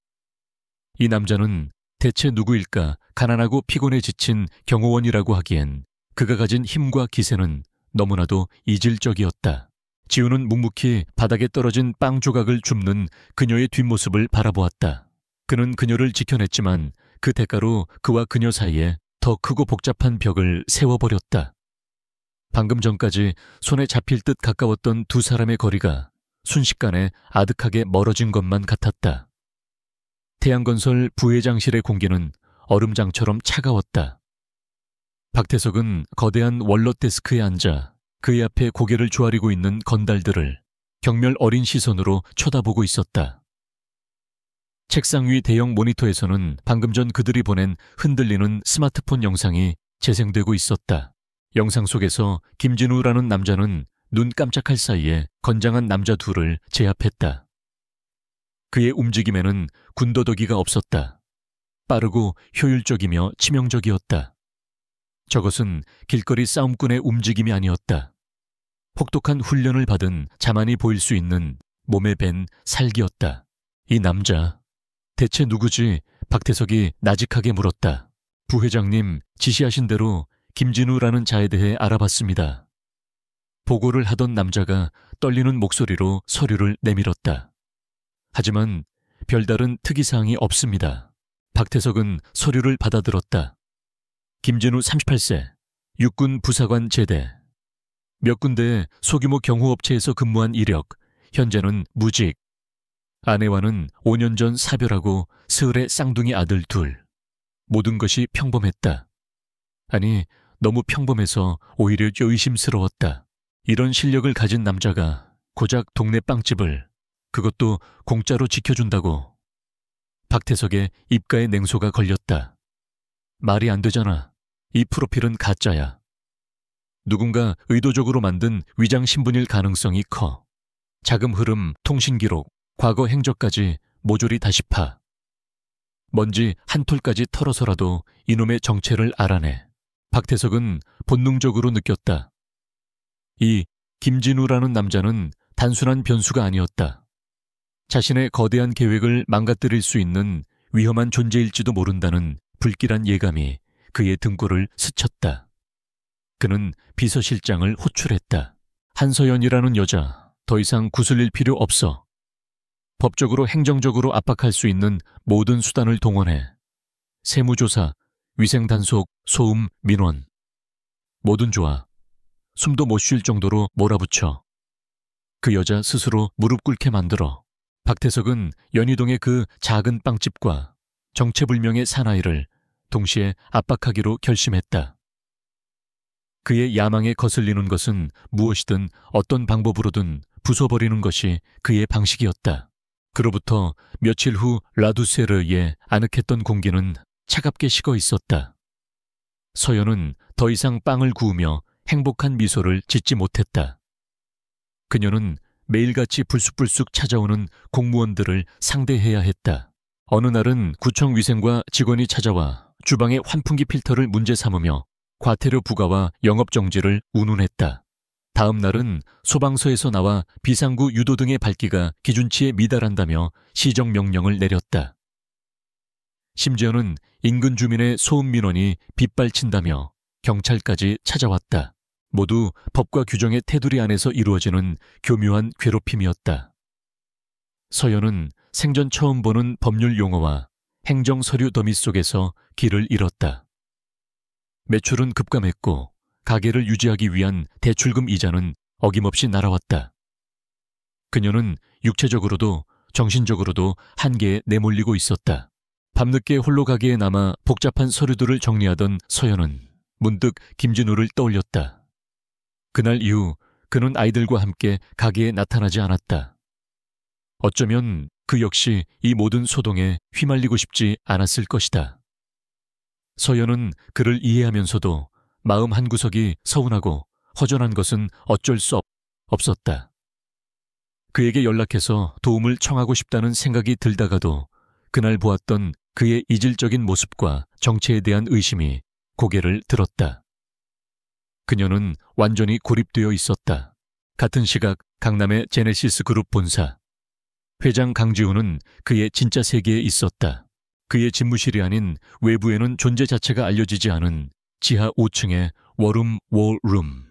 이 남자는 대체 누구일까? 가난하고 피곤에 지친 경호원이라고 하기엔 그가 가진 힘과 기세는 너무나도 이질적이었다. 지우는 묵묵히 바닥에 떨어진 빵 조각을 줍는 그녀의 뒷모습을 바라보았다. 그는 그녀를 지켜냈지만 그 대가로 그와 그녀 사이에 더 크고 복잡한 벽을 세워버렸다. 방금 전까지 손에 잡힐 듯 가까웠던 두 사람의 거리가 순식간에 아득하게 멀어진 것만 같았다. 태양건설 부회장실의 공기는 얼음장처럼 차가웠다. 박태석은 거대한 원로 데스크에 앉아 그의 앞에 고개를 조아리고 있는 건달들을 경멸 어린 시선으로 쳐다보고 있었다. 책상 위 대형 모니터에서는 방금 전 그들이 보낸 흔들리는 스마트폰 영상이 재생되고 있었다. 영상 속에서 김진우라는 남자는 눈 깜짝할 사이에 건장한 남자 둘을 제압했다. 그의 움직임에는 군더더기가 없었다. 빠르고 효율적이며 치명적이었다. 저것은 길거리 싸움꾼의 움직임이 아니었다. 혹독한 훈련을 받은 자만이 보일 수 있는 몸에 밴 살기였다. 이 남자, 대체 누구지? 박태석이 나직하게 물었다. 부회장님, 지시하신 대로 김진우라는 자에 대해 알아봤습니다. 보고를 하던 남자가 떨리는 목소리로 서류를 내밀었다. 하지만 별다른 특이사항이 없습니다. 박태석은 서류를 받아들었다. 김진우 38세, 육군 부사관 제대. 몇 군데의 소규모 경호업체에서 근무한 이력, 현재는 무직. 아내와는 5년 전 사별하고 스을의 쌍둥이 아들 둘. 모든 것이 평범했다. 아니, 너무 평범해서 오히려 의심스러웠다. 이런 실력을 가진 남자가 고작 동네 빵집을, 그것도 공짜로 지켜준다고. 박태석의 입가에 냉소가 걸렸다. 말이 안 되잖아. 이 프로필은 가짜야. 누군가 의도적으로 만든 위장 신분일 가능성이 커. 자금 흐름, 통신 기록, 과거 행적까지 모조리 다시 파. 먼지 한 톨까지 털어서라도 이놈의 정체를 알아내. 박태석은 본능적으로 느꼈다. 이 김진우라는 남자는 단순한 변수가 아니었다. 자신의 거대한 계획을 망가뜨릴 수 있는 위험한 존재일지도 모른다는 불길한 예감이 그의 등골을 스쳤다. 그는 비서실장을 호출했다. 한서연이라는 여자, 더 이상 구슬릴 필요 없어. 법적으로 행정적으로 압박할 수 있는 모든 수단을 동원해. 세무조사, 위생단속, 소음, 민원. 뭐든 좋아. 숨도 못 쉴 정도로 몰아붙여. 그 여자 스스로 무릎 꿇게 만들어. 박태석은 연희동의 그 작은 빵집과 정체불명의 사나이를 동시에 압박하기로 결심했다. 그의 야망에 거슬리는 것은 무엇이든 어떤 방법으로든 부숴버리는 것이 그의 방식이었다. 그로부터 며칠 후 라두세르의 아늑했던 공기는 차갑게 식어 있었다. 서연은 더 이상 빵을 구우며 행복한 미소를 짓지 못했다. 그녀는 매일같이 불쑥불쑥 찾아오는 공무원들을 상대해야 했다. 어느 날은 구청 위생과 직원이 찾아와 주방의 환풍기 필터를 문제 삼으며 과태료 부과와 영업정지를 운운했다. 다음 날은 소방서에서 나와 비상구 유도 등의 밝기가 기준치에 미달한다며 시정명령을 내렸다. 심지어는 인근 주민의 소음 민원이 빗발친다며 경찰까지 찾아왔다. 모두 법과 규정의 테두리 안에서 이루어지는 교묘한 괴롭힘이었다. 서연은 생전 처음 보는 법률 용어와 행정 서류 더미 속에서 길을 잃었다. 매출은 급감했고 가게를 유지하기 위한 대출금 이자는 어김없이 날아왔다. 그녀는 육체적으로도 정신적으로도 한계에 내몰리고 있었다. 밤늦게 홀로 가게에 남아 복잡한 서류들을 정리하던 서연은 문득 김진우를 떠올렸다. 그날 이후 그는 아이들과 함께 가게에 나타나지 않았다. 어쩌면 그 역시 이 모든 소동에 휘말리고 싶지 않았을 것이다. 서연은 그를 이해하면서도 마음 한구석이 서운하고 허전한 것은 어쩔 수 없었다. 그에게 연락해서 도움을 청하고 싶다는 생각이 들다가도 그날 보았던 그의 이질적인 모습과 정체에 대한 의심이 고개를 들었다. 그녀는 완전히 고립되어 있었다. 같은 시각 강남의 제네시스 그룹 본사. 회장 강지훈은 그의 진짜 세계에 있었다. 그의 집무실이 아닌 외부에는 존재 자체가 알려지지 않은 지하 5층의 워룸 월룸.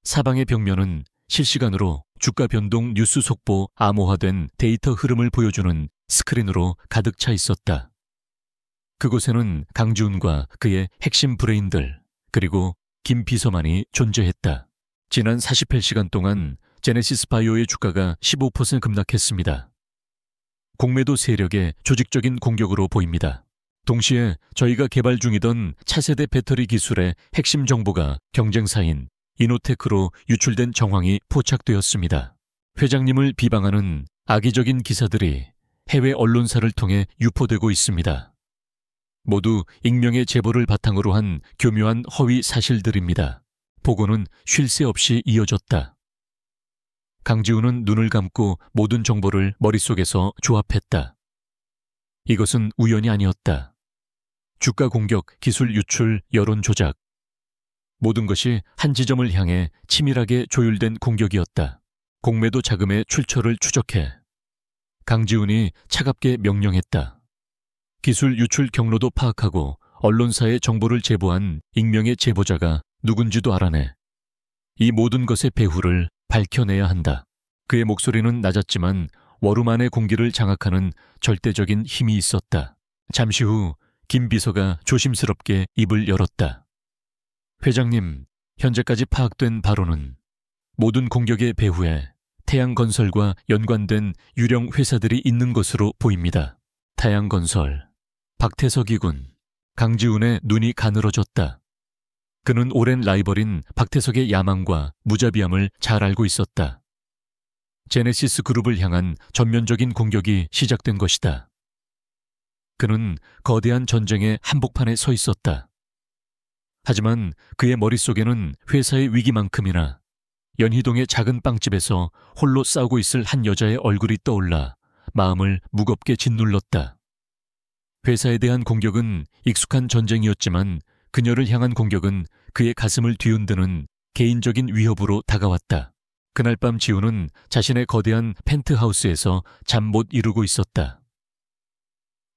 사방의 벽면은 실시간으로 주가 변동 뉴스 속보 암호화된 데이터 흐름을 보여주는 스크린으로 가득 차 있었다. 그곳에는 강지훈과 그의 핵심 브레인들, 그리고 김 비서만이 존재했다. 지난 48시간 동안 제네시스 바이오의 주가가 15% 급락했습니다. 공매도 세력의 조직적인 공격으로 보입니다. 동시에 저희가 개발 중이던 차세대 배터리 기술의 핵심 정보가 경쟁사인 이노테크로 유출된 정황이 포착되었습니다. 회장님을 비방하는 악의적인 기사들이 해외 언론사를 통해 유포되고 있습니다. 모두 익명의 제보를 바탕으로 한 교묘한 허위 사실들입니다. 보고는 쉴 새 없이 이어졌다. 강지훈은 눈을 감고 모든 정보를 머릿속에서 조합했다. 이것은 우연이 아니었다. 주가 공격, 기술 유출, 여론 조작. 모든 것이 한 지점을 향해 치밀하게 조율된 공격이었다. 공매도 자금의 출처를 추적해. 강지훈이 차갑게 명령했다. 기술 유출 경로도 파악하고 언론사에 정보를 제보한 익명의 제보자가 누군지도 알아내. 이 모든 것의 배후를 밝혀내야 한다. 그의 목소리는 낮았지만 워룸 안의 공기를 장악하는 절대적인 힘이 있었다. 잠시 후 김 비서가 조심스럽게 입을 열었다. 회장님, 현재까지 파악된 바로는 모든 공격의 배후에 태양건설과 연관된 유령 회사들이 있는 것으로 보입니다. 태양건설, 박태석이군. 강지훈의 눈이 가늘어졌다. 그는 오랜 라이벌인 박태석의 야망과 무자비함을 잘 알고 있었다. 제네시스 그룹을 향한 전면적인 공격이 시작된 것이다. 그는 거대한 전쟁의 한복판에 서 있었다. 하지만 그의 머릿속에는 회사의 위기만큼이나 연희동의 작은 빵집에서 홀로 싸우고 있을 한 여자의 얼굴이 떠올라 마음을 무겁게 짓눌렀다. 회사에 대한 공격은 익숙한 전쟁이었지만 그녀를 향한 공격은 그의 가슴을 뒤흔드는 개인적인 위협으로 다가왔다. 그날 밤 지훈은 자신의 거대한 펜트하우스에서 잠 못 이루고 있었다.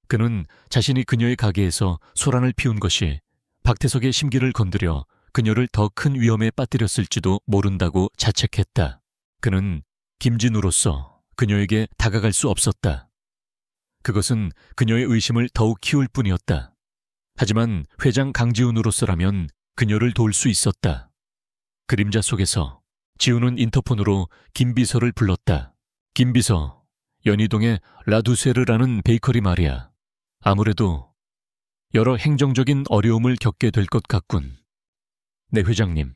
그는 자신이 그녀의 가게에서 소란을 피운 것이 박태석의 심기를 건드려 그녀를 더 큰 위험에 빠뜨렸을지도 모른다고 자책했다. 그는 김진우로서 그녀에게 다가갈 수 없었다. 그것은 그녀의 의심을 더욱 키울 뿐이었다. 하지만 회장 강지훈으로서라면 그녀를 도울 수 있었다. 그림자 속에서 지훈은 인터폰으로 김 비서를 불렀다. 김 비서, 연희동의 라두세르라는 베이커리 말이야. 아무래도 여러 행정적인 어려움을 겪게 될 것 같군. 네, 회장님.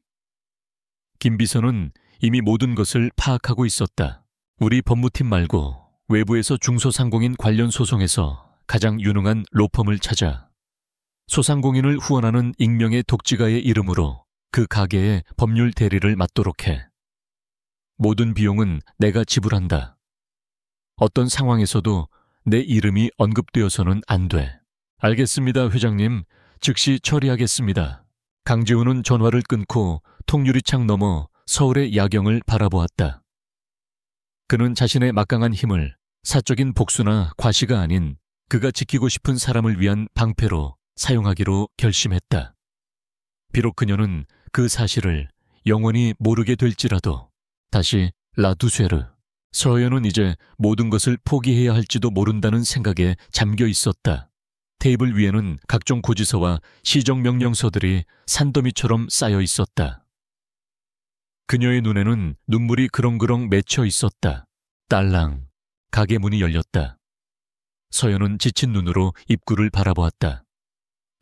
김 비서는 이미 모든 것을 파악하고 있었다. 우리 법무팀 말고 외부에서 중소상공인 관련 소송에서 가장 유능한 로펌을 찾아 소상공인을 후원하는 익명의 독지가의 이름으로 그 가게의 법률 대리를 맡도록 해. 모든 비용은 내가 지불한다. 어떤 상황에서도 내 이름이 언급되어서는 안 돼. 알겠습니다, 회장님. 즉시 처리하겠습니다. 강지훈은 전화를 끊고 통유리창 너머 서울의 야경을 바라보았다. 그는 자신의 막강한 힘을 사적인 복수나 과시가 아닌 그가 지키고 싶은 사람을 위한 방패로 사용하기로 결심했다. 비록 그녀는 그 사실을 영원히 모르게 될지라도 다시 라두쉐르, 서연은 이제 모든 것을 포기해야 할지도 모른다는 생각에 잠겨 있었다. 테이블 위에는 각종 고지서와 시정명령서들이 산더미처럼 쌓여 있었다. 그녀의 눈에는 눈물이 그렁그렁 맺혀 있었다. 딸랑, 가게 문이 열렸다. 서연은 지친 눈으로 입구를 바라보았다.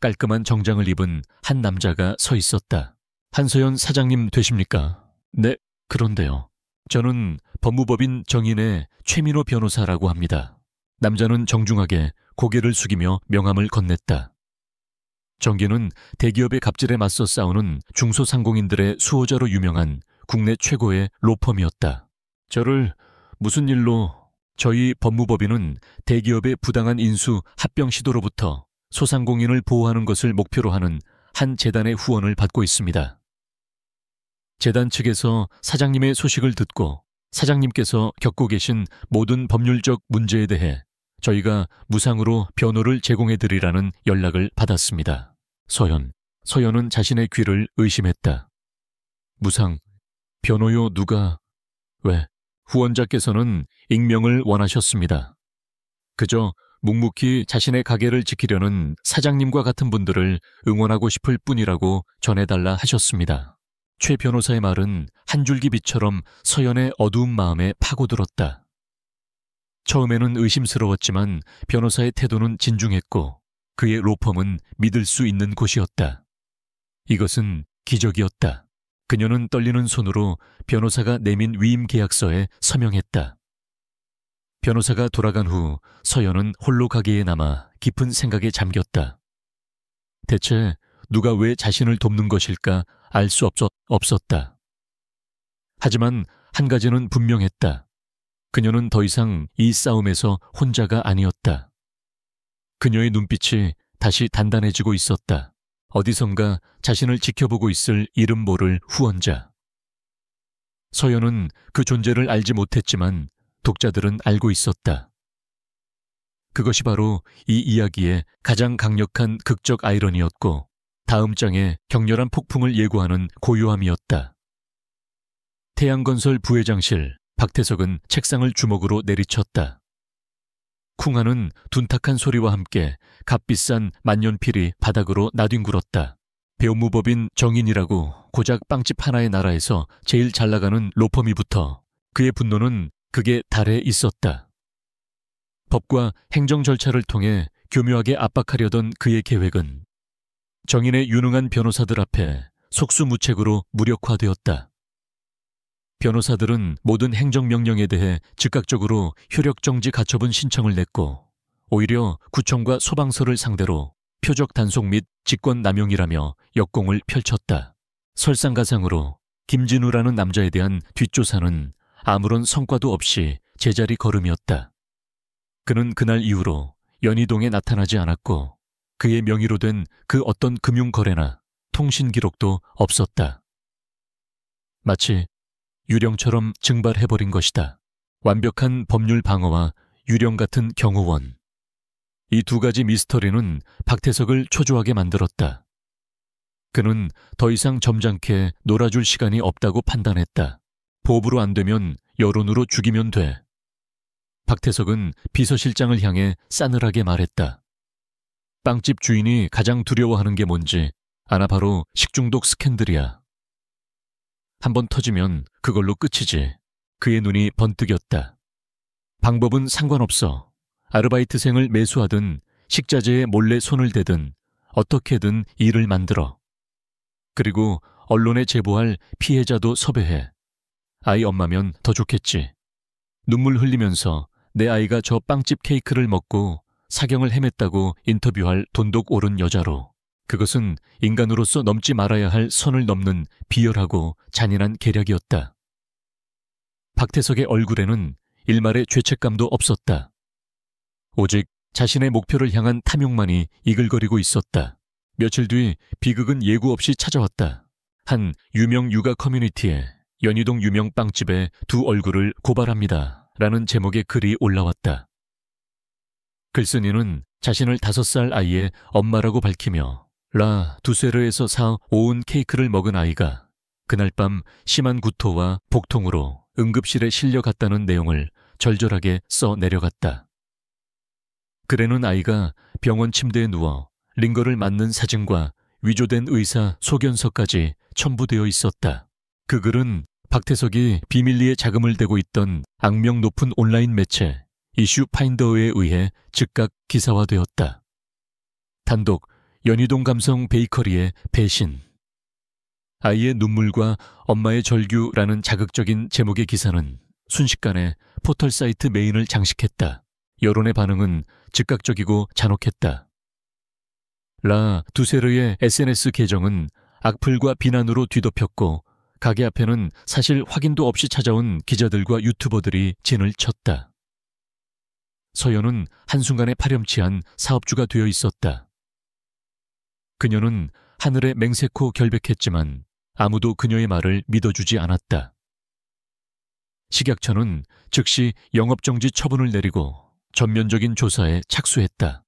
깔끔한 정장을 입은 한 남자가 서 있었다. 한서연 사장님 되십니까? 네, 그런데요. 저는 법무법인 정인의 최민호 변호사라고 합니다. 남자는 정중하게 고개를 숙이며 명함을 건넸다. 정기는 대기업의 갑질에 맞서 싸우는 중소상공인들의 수호자로 유명한 국내 최고의 로펌이었다. 저를 무슨 일로 저희 법무법인은 대기업의 부당한 인수 합병 시도로부터 소상공인을 보호하는 것을 목표로 하는 한 재단의 후원을 받고 있습니다. 재단 측에서 사장님의 소식을 듣고 사장님께서 겪고 계신 모든 법률적 문제에 대해 저희가 무상으로 변호를 제공해드리라는 연락을 받았습니다. 서연은 자신의 귀를 의심했다. 무상, 변호요 누가, 왜? 후원자께서는 익명을 원하셨습니다. 그저 묵묵히 자신의 가게를 지키려는 사장님과 같은 분들을 응원하고 싶을 뿐이라고 전해달라 하셨습니다. 최 변호사의 말은 한 줄기 빛처럼 서연의 어두운 마음에 파고들었다. 처음에는 의심스러웠지만 변호사의 태도는 진중했고 그의 로펌은 믿을 수 있는 곳이었다. 이것은 기적이었다. 그녀는 떨리는 손으로 변호사가 내민 위임 계약서에 서명했다. 변호사가 돌아간 후 서연은 홀로 가게에 남아 깊은 생각에 잠겼다. 대체 누가 왜 자신을 돕는 것일까 알 수 없었다. 하지만 한 가지는 분명했다. 그녀는 더 이상 이 싸움에서 혼자가 아니었다. 그녀의 눈빛이 다시 단단해지고 있었다. 어디선가 자신을 지켜보고 있을 이름 모를 후원자. 서연은 그 존재를 알지 못했지만 독자들은 알고 있었다. 그것이 바로 이 이야기의 가장 강력한 극적 아이러니였고 다음 장에 격렬한 폭풍을 예고하는 고요함이었다. 태양건설 부회장실, 박태석은 책상을 주먹으로 내리쳤다. 쿵하는 둔탁한 소리와 함께 값비싼 만년필이 바닥으로 나뒹굴었다. 배우무법인 정인이라고 고작 빵집 하나의 나라에서 제일 잘 나가는 로펌이 붙어 그의 분노는 극의 달에 있었다. 법과 행정 절차를 통해 교묘하게 압박하려던 그의 계획은 정인의 유능한 변호사들 앞에 속수무책으로 무력화되었다. 변호사들은 모든 행정명령에 대해 즉각적으로 효력정지 가처분 신청을 냈고 오히려 구청과 소방서를 상대로 표적 단속 및 직권남용이라며 역공을 펼쳤다. 설상가상으로 김진우라는 남자에 대한 뒷조사는 아무런 성과도 없이 제자리 걸음이었다. 그는 그날 이후로 연희동에 나타나지 않았고 그의 명의로 된 그 어떤 금융거래나 통신기록도 없었다. 마치 유령처럼 증발해버린 것이다. 완벽한 법률 방어와 유령 같은 경호원. 이 두 가지 미스터리는 박태석을 초조하게 만들었다. 그는 더 이상 점잖게 놀아줄 시간이 없다고 판단했다. 보복으로 안 되면 여론으로 죽이면 돼. 박태석은 비서실장을 향해 싸늘하게 말했다. 빵집 주인이 가장 두려워하는 게 뭔지 아나 바로 식중독 스캔들이야. 한번 터지면 그걸로 끝이지. 그의 눈이 번뜩였다. 방법은 상관없어. 아르바이트생을 매수하든 식자재에 몰래 손을 대든 어떻게든 일을 만들어. 그리고 언론에 제보할 피해자도 섭외해. 아이 엄마면 더 좋겠지. 눈물 흘리면서 내 아이가 저 빵집 케이크를 먹고 사경을 헤맸다고 인터뷰할 돈독 오른 여자로. 그것은 인간으로서 넘지 말아야 할 선을 넘는 비열하고 잔인한 계략이었다. 박태석의 얼굴에는 일말의 죄책감도 없었다. 오직 자신의 목표를 향한 탐욕만이 이글거리고 있었다. 며칠 뒤 비극은 예고 없이 찾아왔다. 한 유명 육아 커뮤니티에 연희동 유명 빵집의 두 얼굴을 고발합니다. 라는 제목의 글이 올라왔다. 글쓴이는 자신을 5살 아이의 엄마라고 밝히며 두세르에서 사온 케이크를 먹은 아이가 그날 밤 심한 구토와 복통으로 응급실에 실려갔다는 내용을 절절하게 써 내려갔다. 글에는 아이가 병원 침대에 누워 링거를 맞는 사진과 위조된 의사 소견서까지 첨부되어 있었다. 그 글은 박태석이 비밀리에 자금을 대고 있던 악명 높은 온라인 매체 이슈 파인더에 의해 즉각 기사화되었다. 단독 연희동 감성 베이커리의 배신. 아이의 눈물과 엄마의 절규라는 자극적인 제목의 기사는 순식간에 포털 사이트 메인을 장식했다. 여론의 반응은 즉각적이고 잔혹했다. 두세르의 SNS 계정은 악플과 비난으로 뒤덮였고 가게 앞에는 사실 확인도 없이 찾아온 기자들과 유튜버들이 진을 쳤다. 서연은 한순간에 파렴치한 사업주가 되어 있었다. 그녀는 하늘에 맹세코 결백했지만 아무도 그녀의 말을 믿어주지 않았다. 식약처는 즉시 영업정지 처분을 내리고 전면적인 조사에 착수했다.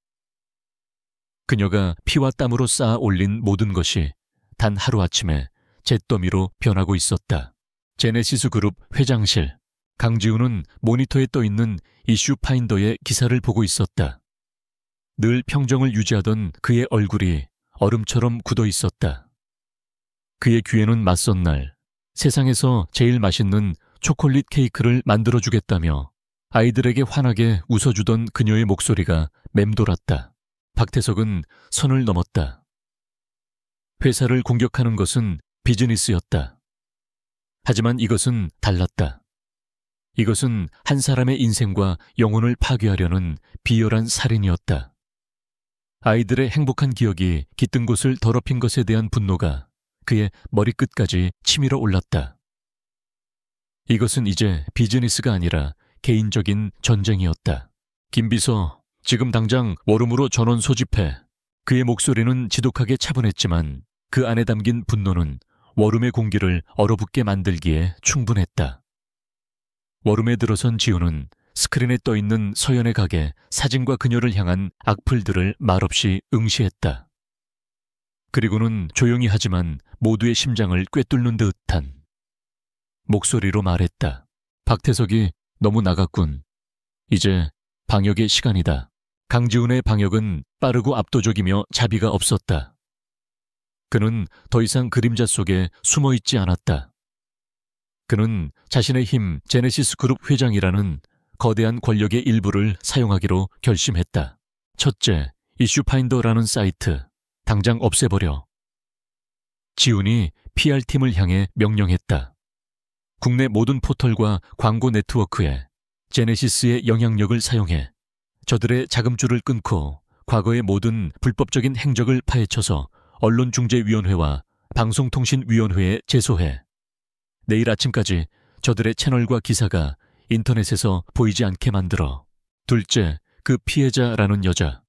그녀가 피와 땀으로 쌓아 올린 모든 것이 단 하루아침에 잿더미로 변하고 있었다. 제네시스 그룹 회장실. 강지훈은 모니터에 떠있는 이슈 파인더의 기사를 보고 있었다. 늘 평정을 유지하던 그의 얼굴이 얼음처럼 굳어 있었다. 그의 귀에는 맞선 날 세상에서 제일 맛있는 초콜릿 케이크를 만들어주겠다며 아이들에게 환하게 웃어주던 그녀의 목소리가 맴돌았다. 박태석은 선을 넘었다. 회사를 공격하는 것은 비즈니스였다. 하지만 이것은 달랐다. 이것은 한 사람의 인생과 영혼을 파괴하려는 비열한 살인이었다. 아이들의 행복한 기억이 깃든 곳을 더럽힌 것에 대한 분노가 그의 머리끝까지 치밀어 올랐다. 이것은 이제 비즈니스가 아니라 개인적인 전쟁이었다. 김비서, 지금 당장 워룸으로 전원 소집해. 그의 목소리는 지독하게 차분했지만 그 안에 담긴 분노는 워룸의 공기를 얼어붙게 만들기에 충분했다. 워룸에 들어선 지우는 스크린에 떠있는 서연의 가게 사진과 그녀를 향한 악플들을 말없이 응시했다. 그리고는 조용히 하지만 모두의 심장을 꿰뚫는 듯한 목소리로 말했다. 박태석이 너무 나갔군. 이제 방역의 시간이다. 강지훈의 방역은 빠르고 압도적이며 자비가 없었다. 그는 더 이상 그림자 속에 숨어 있지 않았다. 그는 자신의 힘 제네시스 그룹 회장이라는 거대한 권력의 일부를 사용하기로 결심했다. 첫째, 이슈파인더라는 사이트 당장 없애버려. 지훈이 PR팀을 향해 명령했다. 국내 모든 포털과 광고 네트워크에 제네시스의 영향력을 사용해 저들의 자금줄을 끊고 과거의 모든 불법적인 행적을 파헤쳐서 언론중재위원회와 방송통신위원회에 제소해 내일 아침까지 저들의 채널과 기사가 인터넷에서 보이지 않게 만들어. 둘째, 그 피해자라는 여자.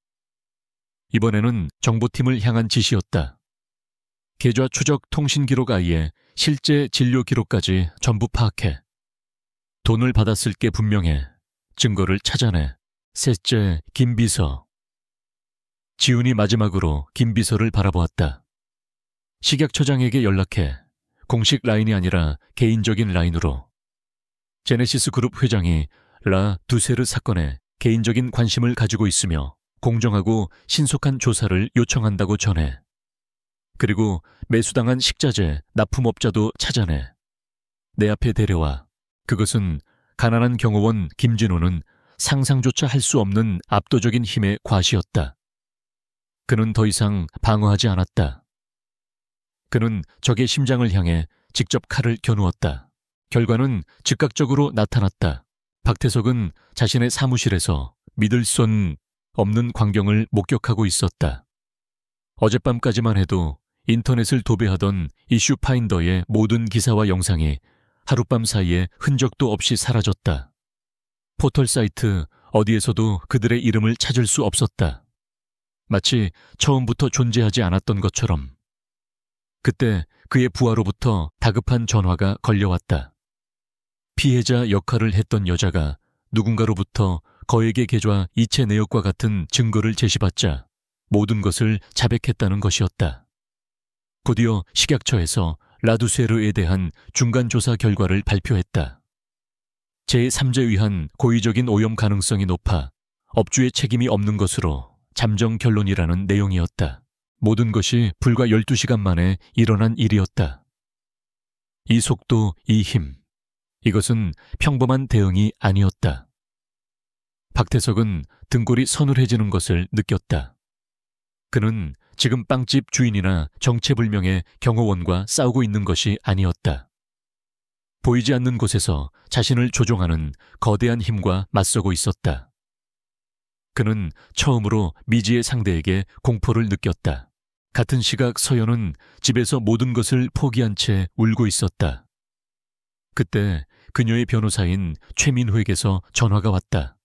이번에는 정보팀을 향한 지시였다. 계좌 추적 통신 기록 아이의 실제 진료 기록까지 전부 파악해. 돈을 받았을 게 분명해. 증거를 찾아내. 셋째, 김비서. 지훈이 마지막으로 김비서를 바라보았다. 식약처장에게 연락해. 공식 라인이 아니라 개인적인 라인으로. 제네시스 그룹 회장이 라 두세르 사건에 개인적인 관심을 가지고 있으며 공정하고 신속한 조사를 요청한다고 전해. 그리고 매수당한 식자재 납품업자도 찾아내. 내 앞에 데려와. 그것은 가난한 경호원 김진호는 상상조차 할 수 없는 압도적인 힘의 과시였다. 그는 더 이상 방어하지 않았다. 그는 적의 심장을 향해 직접 칼을 겨누었다. 결과는 즉각적으로 나타났다. 박태석은 자신의 사무실에서 믿을 수 없는 광경을 목격하고 있었다. 어젯밤까지만 해도 인터넷을 도배하던 이슈 파인더의 모든 기사와 영상이 하룻밤 사이에 흔적도 없이 사라졌다. 포털 사이트 어디에서도 그들의 이름을 찾을 수 없었다. 마치 처음부터 존재하지 않았던 것처럼. 그때 그의 부하로부터 다급한 전화가 걸려왔다. 피해자 역할을 했던 여자가 누군가로부터 거액의 계좌 이체 내역과 같은 증거를 제시받자 모든 것을 자백했다는 것이었다. 곧이어 식약처에서 라두세르에 대한 중간조사 결과를 발표했다. 제3제 의한 고의적인 오염 가능성이 높아 업주의 책임이 없는 것으로 잠정 결론이라는 내용이었다. 모든 것이 불과 12시간 만에 일어난 일이었다. 이 속도, 이 힘. 이것은 평범한 대응이 아니었다. 박태석은 등골이 서늘해지는 것을 느꼈다. 그는 지금 빵집 주인이나 정체불명의 경호원과 싸우고 있는 것이 아니었다. 보이지 않는 곳에서 자신을 조종하는 거대한 힘과 맞서고 있었다. 그는 처음으로 미지의 상대에게 공포를 느꼈다. 같은 시각 서연은 집에서 모든 것을 포기한 채 울고 있었다. 그때 그녀의 변호사인 최민호에게서 전화가 왔다.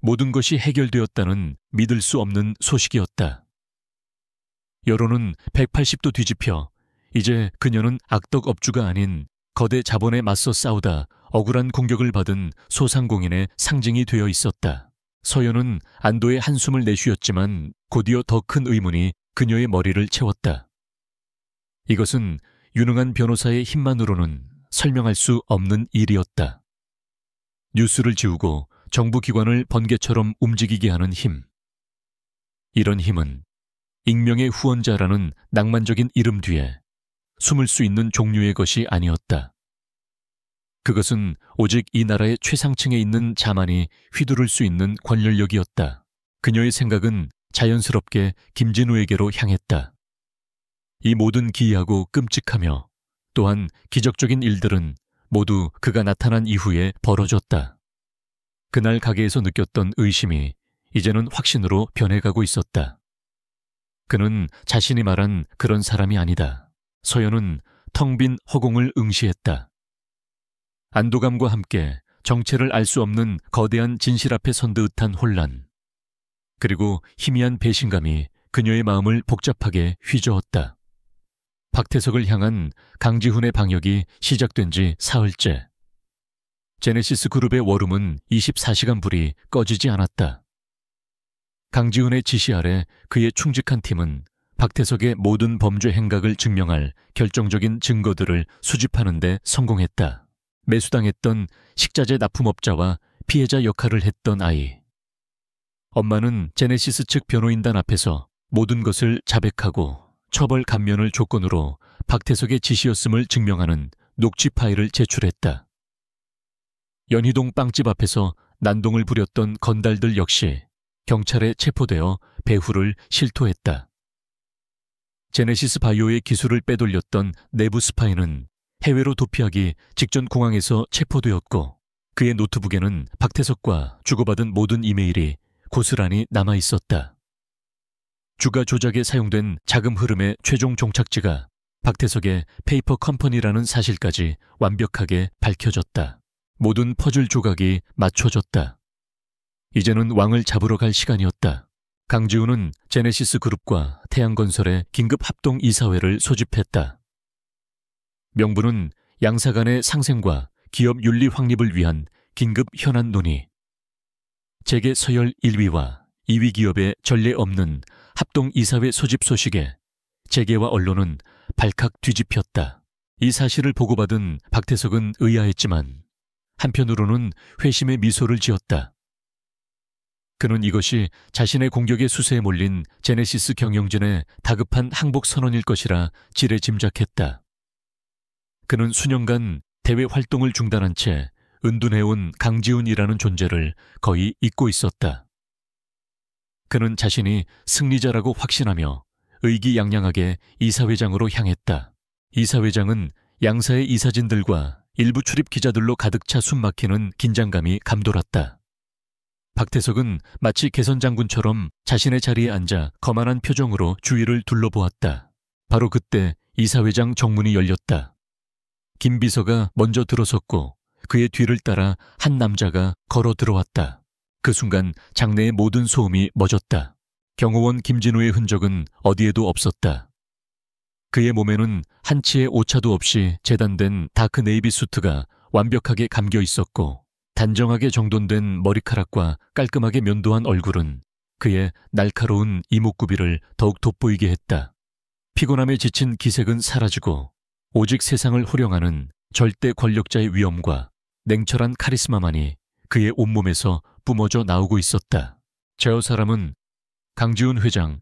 모든 것이 해결되었다는 믿을 수 없는 소식이었다. 여론은 180도 뒤집혀 이제 그녀는 악덕 업주가 아닌 거대 자본에 맞서 싸우다 억울한 공격을 받은 소상공인의 상징이 되어 있었다. 서연은 안도의 한숨을 내쉬었지만 곧이어 더 큰 의문이 그녀의 머리를 채웠다. 이것은 유능한 변호사의 힘만으로는 설명할 수 없는 일이었다. 뉴스를 지우고 정부기관을 번개처럼 움직이게 하는 힘. 이런 힘은 익명의 후원자라는 낭만적인 이름 뒤에 숨을 수 있는 종류의 것이 아니었다. 그것은 오직 이 나라의 최상층에 있는 자만이 휘두를 수 있는 권력력이었다. 그녀의 생각은 자연스럽게 김진우에게로 향했다. 이 모든 기이하고 끔찍하며 또한 기적적인 일들은 모두 그가 나타난 이후에 벌어졌다. 그날 가게에서 느꼈던 의심이 이제는 확신으로 변해가고 있었다. 그는 자신이 말한 그런 사람이 아니다. 서연은 텅 빈 허공을 응시했다. 안도감과 함께 정체를 알 수 없는 거대한 진실 앞에 선 듯한 혼란, 그리고 희미한 배신감이 그녀의 마음을 복잡하게 휘저었다. 박태석을 향한 강지훈의 방역이 시작된 지 사흘째. 제네시스 그룹의 워룸은 24시간 불이 꺼지지 않았다. 강지훈의 지시 아래 그의 충직한 팀은 박태석의 모든 범죄 행각을 증명할 결정적인 증거들을 수집하는 데 성공했다. 매수당했던 식자재 납품업자와 피해자 역할을 했던 아이. 엄마는 제네시스 측 변호인단 앞에서 모든 것을 자백하고 처벌 감면을 조건으로 박태석의 지시였음을 증명하는 녹취 파일을 제출했다. 연희동 빵집 앞에서 난동을 부렸던 건달들 역시 경찰에 체포되어 배후를 실토했다. 제네시스 바이오의 기술을 빼돌렸던 내부 스파이는 해외로 도피하기 직전 공항에서 체포되었고, 그의 노트북에는 박태석과 주고받은 모든 이메일이 고스란히 남아 있었다. 주가 조작에 사용된 자금 흐름의 최종 종착지가 박태석의 페이퍼 컴퍼니라는 사실까지 완벽하게 밝혀졌다. 모든 퍼즐 조각이 맞춰졌다. 이제는 왕을 잡으러 갈 시간이었다. 강지훈은 제네시스 그룹과 태양건설의 긴급 합동 이사회를 소집했다. 명분은 양사 간의 상생과 기업 윤리 확립을 위한 긴급 현안 논의. 재계 서열 1위와 2위 기업의 전례 없는 합동 이사회 소집 소식에 재계와 언론은 발칵 뒤집혔다. 이 사실을 보고받은 박태석은 의아했지만 한편으로는 회심의 미소를 지었다. 그는 이것이 자신의 공격의 수세에 몰린 제네시스 경영진의 다급한 항복 선언일 것이라 지레 짐작했다. 그는 수년간 대외 활동을 중단한 채 은둔해온 강지훈이라는 존재를 거의 잊고 있었다. 그는 자신이 승리자라고 확신하며 의기양양하게 이사회장으로 향했다. 이사회장은 양사의 이사진들과 일부 출입 기자들로 가득 차 숨막히는 긴장감이 감돌았다. 박태석은 마치 개선장군처럼 자신의 자리에 앉아 거만한 표정으로 주위를 둘러보았다. 바로 그때 이사회장 정문이 열렸다. 김 비서가 먼저 들어섰고 그의 뒤를 따라 한 남자가 걸어 들어왔다. 그 순간 장내의 모든 소음이 멎었다. 경호원 김진우의 흔적은 어디에도 없었다. 그의 몸에는 한치의 오차도 없이 재단된 다크 네이비 수트가 완벽하게 감겨 있었고, 단정하게 정돈된 머리카락과 깔끔하게 면도한 얼굴은 그의 날카로운 이목구비를 더욱 돋보이게 했다. 피곤함에 지친 기색은 사라지고 오직 세상을 호령하는 절대 권력자의 위엄과 냉철한 카리스마만이 그의 온몸에서 뿜어져 나오고 있었다. 저 사람은 강지훈 회장.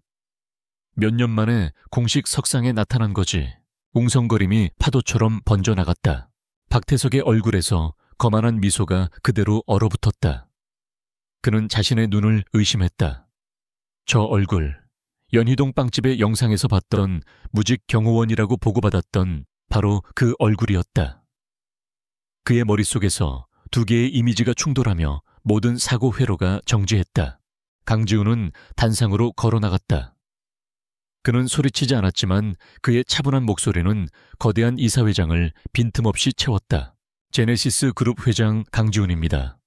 몇 년 만에 공식 석상에 나타난 거지. 웅성거림이 파도처럼 번져나갔다. 박태석의 얼굴에서 거만한 미소가 그대로 얼어붙었다. 그는 자신의 눈을 의심했다. 저 얼굴, 연희동 빵집의 영상에서 봤던 무직 경호원이라고 보고받았던 바로 그 얼굴이었다. 그의 머릿속에서 두 개의 이미지가 충돌하며 모든 사고 회로가 정지했다. 강지훈은 단상으로 걸어나갔다. 그는 소리치지 않았지만 그의 차분한 목소리는 거대한 이사회장을 빈틈없이 채웠다. 제네시스 그룹 회장 강지훈입니다.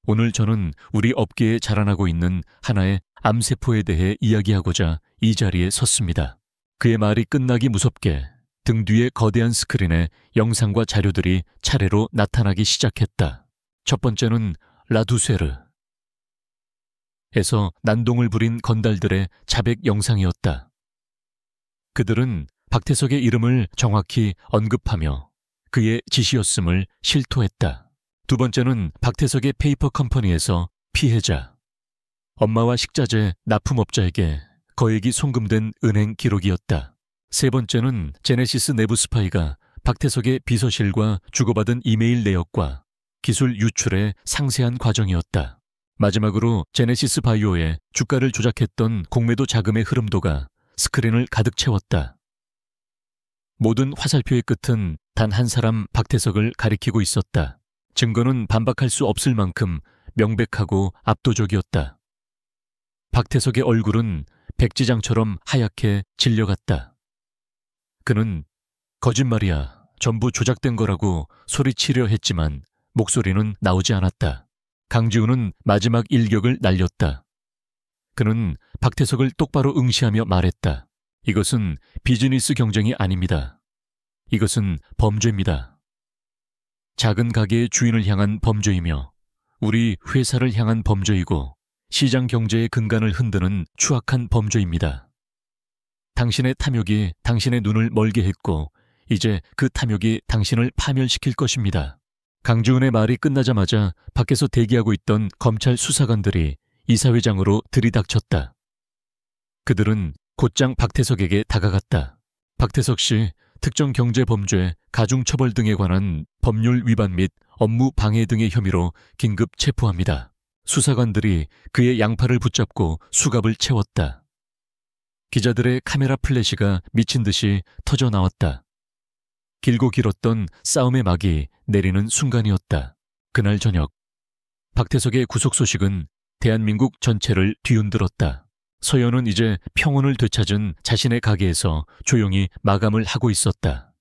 오늘 저는 우리 업계에 자라나고 있는 하나의 암세포에 대해 이야기하고자 이 자리에 섰습니다. 그의 말이 끝나기 무섭게 등 뒤의 거대한 스크린에 영상과 자료들이 차례로 나타나기 시작했다. 첫 번째는 라두세르 에서 난동을 부린 건달들의 자백 영상이었다. 그들은 박태석의 이름을 정확히 언급하며 그의 지시였음을 실토했다. 두 번째는 박태석의 페이퍼 컴퍼니에서 피해자, 엄마와 식자재 납품업자에게 거액이 송금된 은행 기록이었다. 세 번째는 제네시스 내부 스파이가 박태석의 비서실과 주고받은 이메일 내역과 기술 유출의 상세한 과정이었다. 마지막으로 제네시스 바이오의 주가를 조작했던 공매도 자금의 흐름도가 스크린을 가득 채웠다. 모든 화살표의 끝은 단 한 사람 박태석을 가리키고 있었다. 증거는 반박할 수 없을 만큼 명백하고 압도적이었다. 박태석의 얼굴은 백지장처럼 하얗게 질려갔다. 그는 거짓말이야, 전부 조작된 거라고 소리치려 했지만 목소리는 나오지 않았다. 강지훈은 마지막 일격을 날렸다. 그는 박태석을 똑바로 응시하며 말했다. 이것은 비즈니스 경쟁이 아닙니다. 이것은 범죄입니다. 작은 가게의 주인을 향한 범죄이며 우리 회사를 향한 범죄이고 시장 경제의 근간을 흔드는 추악한 범죄입니다. 당신의 탐욕이 당신의 눈을 멀게 했고 이제 그 탐욕이 당신을 파멸시킬 것입니다. 강지훈의 말이 끝나자마자 밖에서 대기하고 있던 검찰 수사관들이 이사회장으로 들이닥쳤다. 그들은 곧장 박태석에게 다가갔다. 박태석 씨, 특정 경제범죄, 가중처벌 등에 관한 법률 위반 및 업무 방해 등의 혐의로 긴급 체포합니다. 수사관들이 그의 양팔을 붙잡고 수갑을 채웠다. 기자들의 카메라 플래시가 미친 듯이 터져 나왔다. 길고 길었던 싸움의 막이 내리는 순간이었다. 그날 저녁, 박태석의 구속 소식은 대한민국 전체를 뒤흔들었다. 서연은 이제 평온을 되찾은 자신의 가게에서 조용히 마감을 하고 있었다.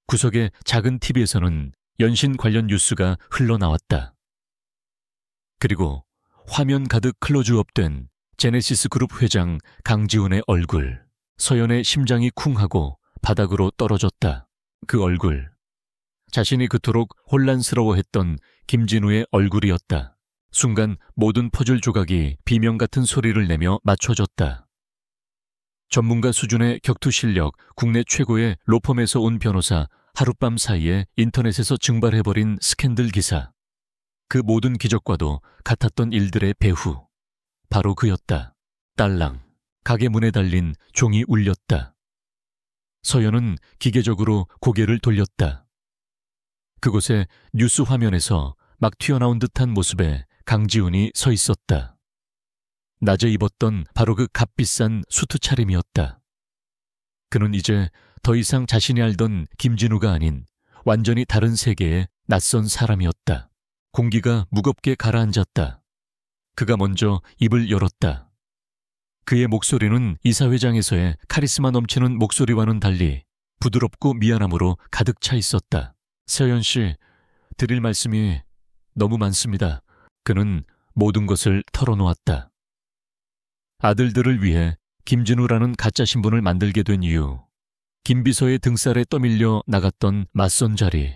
구석의 작은 TV에서는 연신 관련 뉴스가 흘러나왔다. 그리고 화면 가득 클로즈업된 제네시스 그룹 회장 강지훈의 얼굴. 서연의 심장이 쿵하고 바닥으로 떨어졌다. 그 얼굴. 자신이 그토록 혼란스러워했던 김진우의 얼굴이었다. 순간 모든 퍼즐 조각이 비명 같은 소리를 내며 맞춰졌다. 전문가 수준의 격투 실력, 국내 최고의 로펌에서 온 변호사, 하룻밤 사이에 인터넷에서 증발해버린 스캔들 기사. 그 모든 기적과도 같았던 일들의 배후. 바로 그였다. 딸랑. 가게 문에 달린 종이 울렸다. 서연은 기계적으로 고개를 돌렸다. 그곳에 뉴스 화면에서 막 튀어나온 듯한 모습의 강지훈이 서 있었다. 낮에 입었던 바로 그 값비싼 수트 차림이었다. 그는 이제 더 이상 자신이 알던 김진우가 아닌 완전히 다른 세계의 낯선 사람이었다. 공기가 무겁게 가라앉았다. 그가 먼저 입을 열었다. 그의 목소리는 이사회장에서의 카리스마 넘치는 목소리와는 달리 부드럽고 미안함으로 가득 차 있었다. 서연 씨, 드릴 말씀이 너무 많습니다. 그는 모든 것을 털어놓았다. 아들들을 위해 김진우라는 가짜 신분을 만들게 된 이유, 김비서의 등살에 떠밀려 나갔던 맞선 자리,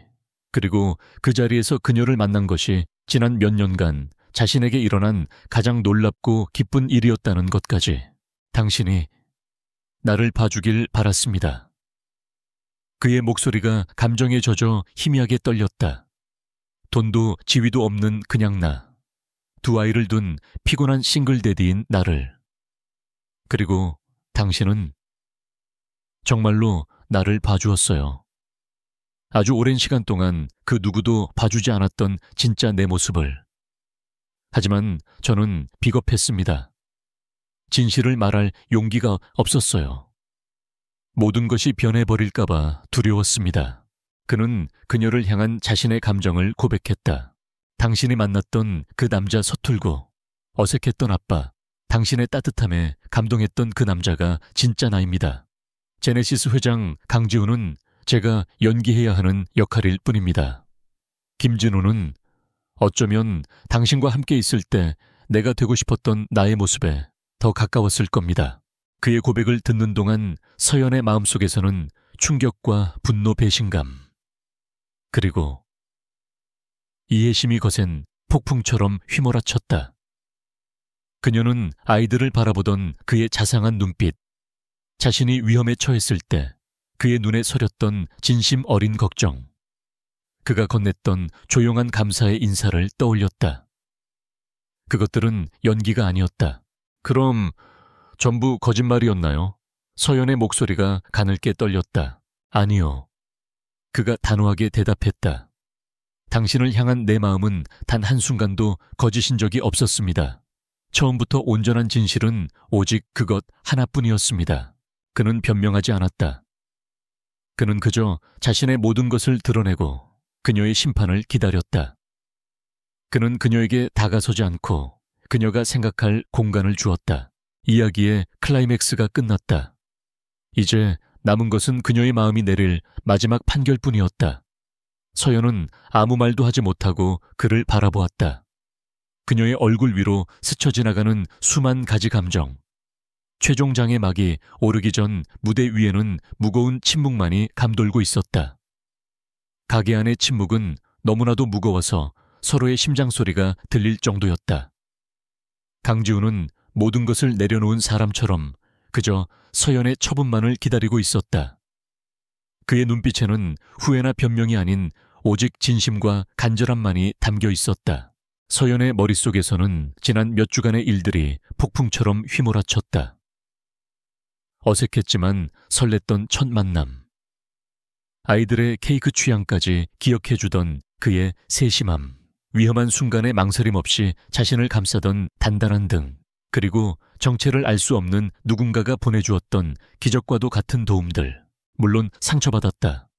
그리고 그 자리에서 그녀를 만난 것이 지난 몇 년간 자신에게 일어난 가장 놀랍고 기쁜 일이었다는 것까지. 당신이 나를 봐주길 바랐습니다. 그의 목소리가 감정에 젖어 희미하게 떨렸다. 돈도 지위도 없는 그냥 나. 두 아이를 둔 피곤한 싱글데디인 나를. 그리고 당신은 정말로 나를 봐주었어요. 아주 오랜 시간 동안 그 누구도 봐주지 않았던 진짜 내 모습을. 하지만 저는 비겁했습니다. 진실을 말할 용기가 없었어요. 모든 것이 변해버릴까봐 두려웠습니다. 그는 그녀를 향한 자신의 감정을 고백했다. 당신이 만났던 그 남자 서툴고 어색했던 아빠, 당신의 따뜻함에 감동했던 그 남자가 진짜 나입니다. 제네시스 회장 강지훈은 제가 연기해야 하는 역할일 뿐입니다. 김진우는 어쩌면 당신과 함께 있을 때 내가 되고 싶었던 나의 모습에 더 가까웠을 겁니다. 그의 고백을 듣는 동안 서연의 마음속에서는 충격과 분노, 배신감, 그리고 이해심이 거센 폭풍처럼 휘몰아쳤다. 그녀는 아이들을 바라보던 그의 자상한 눈빛, 자신이 위험에 처했을 때 그의 눈에 서렸던 진심 어린 걱정, 그가 건넸던 조용한 감사의 인사를 떠올렸다. 그것들은 연기가 아니었다. 그럼 전부 거짓말이었나요? 서연의 목소리가 가늘게 떨렸다. 아니요. 그가 단호하게 대답했다. 당신을 향한 내 마음은 단 한순간도 거짓인 적이 없었습니다. 처음부터 온전한 진실은 오직 그것 하나뿐이었습니다. 그는 변명하지 않았다. 그는 그저 자신의 모든 것을 드러내고 그녀의 심판을 기다렸다. 그는 그녀에게 다가서지 않고 그녀가 생각할 공간을 주었다. 이야기의 클라이맥스가 끝났다. 이제 남은 것은 그녀의 마음이 내릴 마지막 판결뿐이었다. 서연은 아무 말도 하지 못하고 그를 바라보았다. 그녀의 얼굴 위로 스쳐 지나가는 수만 가지 감정. 최종장의 막이 오르기 전 무대 위에는 무거운 침묵만이 감돌고 있었다. 가게 안의 침묵은 너무나도 무거워서 서로의 심장 소리가 들릴 정도였다. 강지우는 모든 것을 내려놓은 사람처럼 그저 서연의 처분만을 기다리고 있었다. 그의 눈빛에는 후회나 변명이 아닌 오직 진심과 간절함만이 담겨 있었다. 서연의 머릿속에서는 지난 몇 주간의 일들이 폭풍처럼 휘몰아쳤다. 어색했지만 설렜던 첫 만남. 아이들의 케이크 취향까지 기억해주던 그의 세심함. 위험한 순간에 망설임 없이 자신을 감싸던 단단한 등. 그리고 정체를 알 수 없는 누군가가 보내주었던 기적과도 같은 도움들. 물론 상처받았다.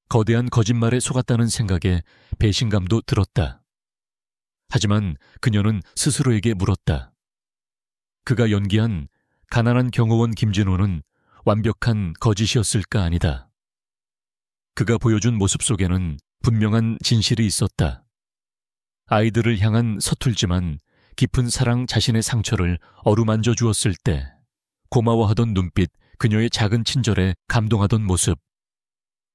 거대한 거짓말에 속았다는 생각에 배신감도 들었다. 하지만 그녀는 스스로에게 물었다. 그가 연기한 가난한 경호원 김진호는 완벽한 거짓이었을까? 아니다. 그가 보여준 모습 속에는 분명한 진실이 있었다. 아이들을 향한 서툴지만 깊은 사랑, 자신의 상처를 어루만져 주었을 때 고마워하던 눈빛, 그녀의 작은 친절에 감동하던 모습.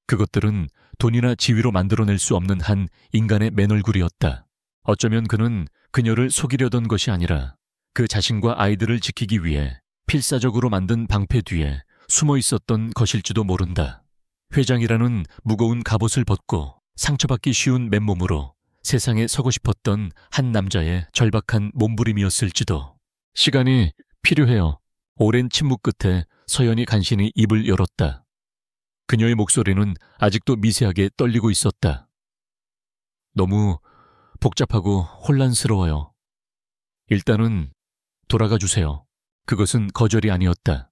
그것들은 돈이나 지위로 만들어낼 수 없는 한 인간의 맨얼굴이었다. 어쩌면 그는 그녀를 속이려던 것이 아니라 그 자신과 아이들을 지키기 위해 필사적으로 만든 방패 뒤에 숨어 있었던 것일지도 모른다. 회장이라는 무거운 갑옷을 벗고 상처받기 쉬운 맨몸으로 세상에 서고 싶었던 한 남자의 절박한 몸부림이었을지도. 시간이 필요해요. 오랜 침묵 끝에 서연이 간신히 입을 열었다. 그녀의 목소리는 아직도 미세하게 떨리고 있었다. 너무 복잡하고 혼란스러워요. 일단은 돌아가 주세요. 그것은 거절이 아니었다.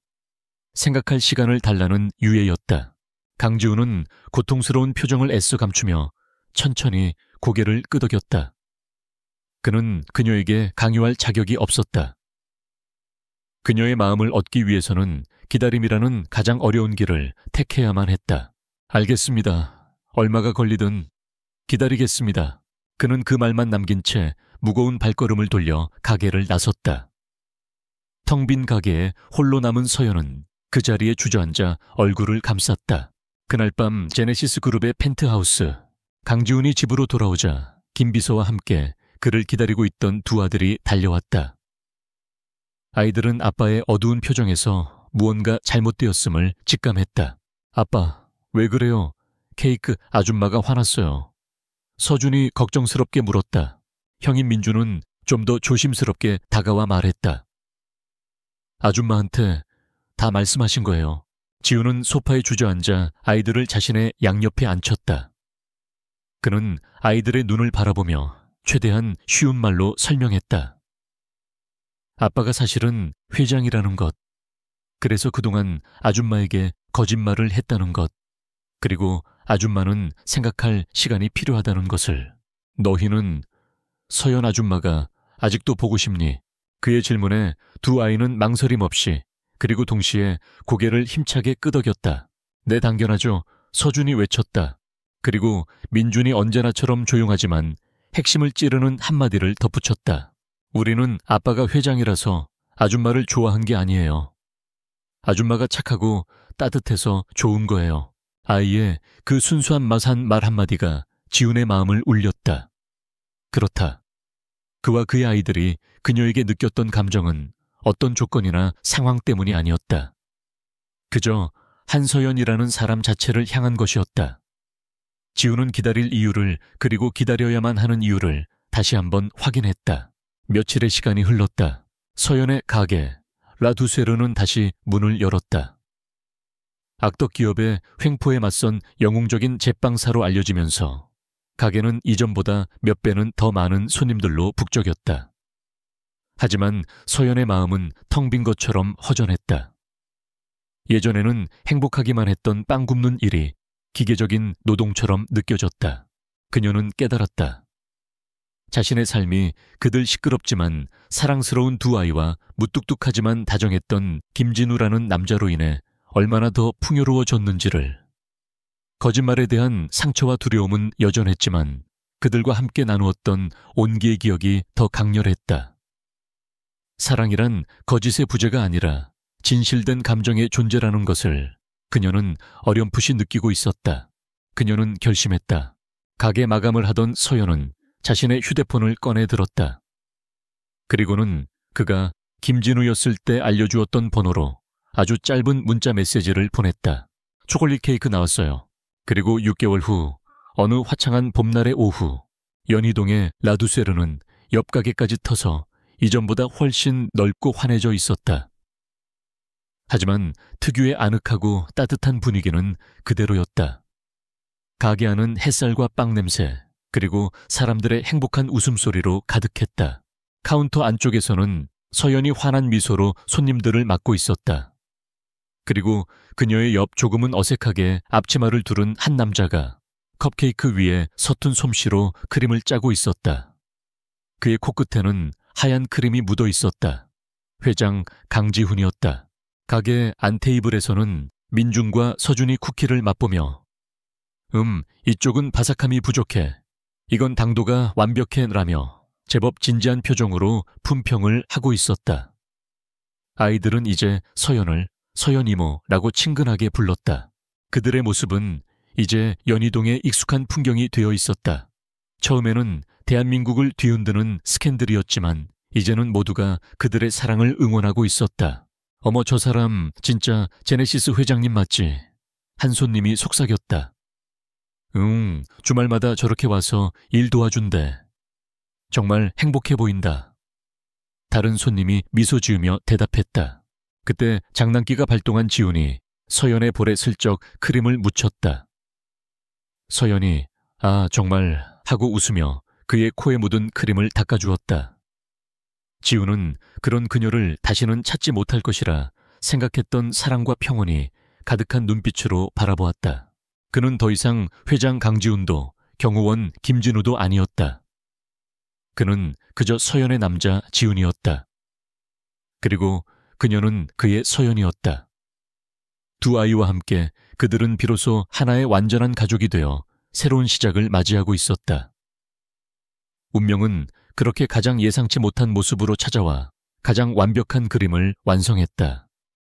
생각할 시간을 달라는 유예였다. 강지우는 고통스러운 표정을 애써 감추며 천천히 고개를 끄덕였다. 그는 그녀에게 강요할 자격이 없었다. 그녀의 마음을 얻기 위해서는 기다림이라는 가장 어려운 길을 택해야만 했다. 알겠습니다. 얼마가 걸리든 기다리겠습니다. 그는 그 말만 남긴 채 무거운 발걸음을 돌려 가게를 나섰다. 텅 빈 가게에 홀로 남은 서연은 그 자리에 주저앉아 얼굴을 감쌌다. 그날 밤 제네시스 그룹의 펜트하우스. 강지훈이 집으로 돌아오자 김비서와 함께 그를 기다리고 있던 두 아들이 달려왔다. 아이들은 아빠의 어두운 표정에서 무언가 잘못되었음을 직감했다. 아빠, 왜 그래요? 케이크 아줌마가 화났어요. 서준이 걱정스럽게 물었다. 형인 민주는 좀 더 조심스럽게 다가와 말했다. 아줌마한테 다 말씀하신 거예요. 지우는 소파에 주저앉아 아이들을 자신의 양옆에 앉혔다. 그는 아이들의 눈을 바라보며 최대한 쉬운 말로 설명했다. 아빠가 사실은 회장이라는 것, 그래서 그동안 아줌마에게 거짓말을 했다는 것, 그리고 아줌마는 생각할 시간이 필요하다는 것을. 너희는 서연 아줌마가 아직도 보고 싶니? 그의 질문에 두 아이는 망설임 없이 그리고 동시에 고개를 힘차게 끄덕였다. 네, 당연하죠. 서준이 외쳤다. 그리고 민준이 언제나처럼 조용하지만 핵심을 찌르는 한마디를 덧붙였다. 우리는 아빠가 회장이라서 아줌마를 좋아한 게 아니에요. 아줌마가 착하고 따뜻해서 좋은 거예요. 아이의 그 순수한 맛한 말 한마디가 지훈의 마음을 울렸다. 그렇다. 그와 그의 아이들이 그녀에게 느꼈던 감정은 어떤 조건이나 상황 때문이 아니었다. 그저 한서연이라는 사람 자체를 향한 것이었다. 지훈은 기다릴 이유를, 그리고 기다려야만 하는 이유를 다시 한번 확인했다. 며칠의 시간이 흘렀다. 서연의 가게 라두세르는 다시 문을 열었다. 악덕 기업의 횡포에 맞선 영웅적인 제빵사로 알려지면서 가게는 이전보다 몇 배는 더 많은 손님들로 북적였다. 하지만 서연의 마음은 텅 빈 것처럼 허전했다. 예전에는 행복하기만 했던 빵 굽는 일이 기계적인 노동처럼 느껴졌다. 그녀는 깨달았다. 자신의 삶이 그들 시끄럽지만 사랑스러운 두 아이와 무뚝뚝하지만 다정했던 김진우라는 남자로 인해 얼마나 더 풍요로워졌는지를. 거짓말에 대한 상처와 두려움은 여전했지만 그들과 함께 나누었던 온기의 기억이 더 강렬했다. 사랑이란 거짓의 부재가 아니라 진실된 감정의 존재라는 것을 그녀는 어렴풋이 느끼고 있었다. 그녀는 결심했다. 가게 마감을 하던 서연은 자신의 휴대폰을 꺼내 들었다. 그리고는 그가 김진우였을 때 알려주었던 번호로 아주 짧은 문자 메시지를 보냈다. 초콜릿 케이크 나왔어요. 그리고 6개월 후 어느 화창한 봄날의 오후, 연희동의 라두세르는 옆 가게까지 터서 이전보다 훨씬 넓고 환해져 있었다. 하지만 특유의 아늑하고 따뜻한 분위기는 그대로였다. 가게 안은 햇살과 빵 냄새, 그리고 사람들의 행복한 웃음소리로 가득했다. 카운터 안쪽에서는 서연이 환한 미소로 손님들을 맞고 있었다. 그리고 그녀의 옆 조금은 어색하게 앞치마를 두른 한 남자가 컵케이크 위에 서툰 솜씨로 크림을 짜고 있었다. 그의 코끝에는 하얀 크림이 묻어 있었다. 회장 강지훈이었다. 가게 안 테이블에서는 민중과 서준이 쿠키를 맛보며 이쪽은 바삭함이 부족해. 이건 당도가 완벽해 라며 제법 진지한 표정으로 품평을 하고 있었다. 아이들은 이제 서연을 서연 이모라고 친근하게 불렀다. 그들의 모습은 이제 연희동의 익숙한 풍경이 되어 있었다. 처음에는 대한민국을 뒤흔드는 스캔들이었지만 이제는 모두가 그들의 사랑을 응원하고 있었다. 어머, 저 사람 진짜 제네시스 회장님 맞지? 한 손님이 속삭였다. 주말마다 저렇게 와서 일 도와준대. 정말 행복해 보인다. 다른 손님이 미소 지으며 대답했다. 그때 장난기가 발동한 지훈이 서연의 볼에 슬쩍 크림을 묻혔다. 서연이 아 정말 하고 웃으며 그의 코에 묻은 크림을 닦아주었다. 지훈은 그런 그녀를 다시는 찾지 못할 것이라 생각했던 사랑과 평온이 가득한 눈빛으로 바라보았다. 그는 더 이상 회장 강지훈도 경호원 김진우도 아니었다. 그는 그저 서연의 남자 지훈이었다. 그리고 그녀는 그의 서연이었다. 두 아이와 함께 그들은 비로소 하나의 완전한 가족이 되어 새로운 시작을 맞이하고 있었다. 운명은 그렇게 가장 예상치 못한 모습으로 찾아와 가장 완벽한 그림을 완성했다.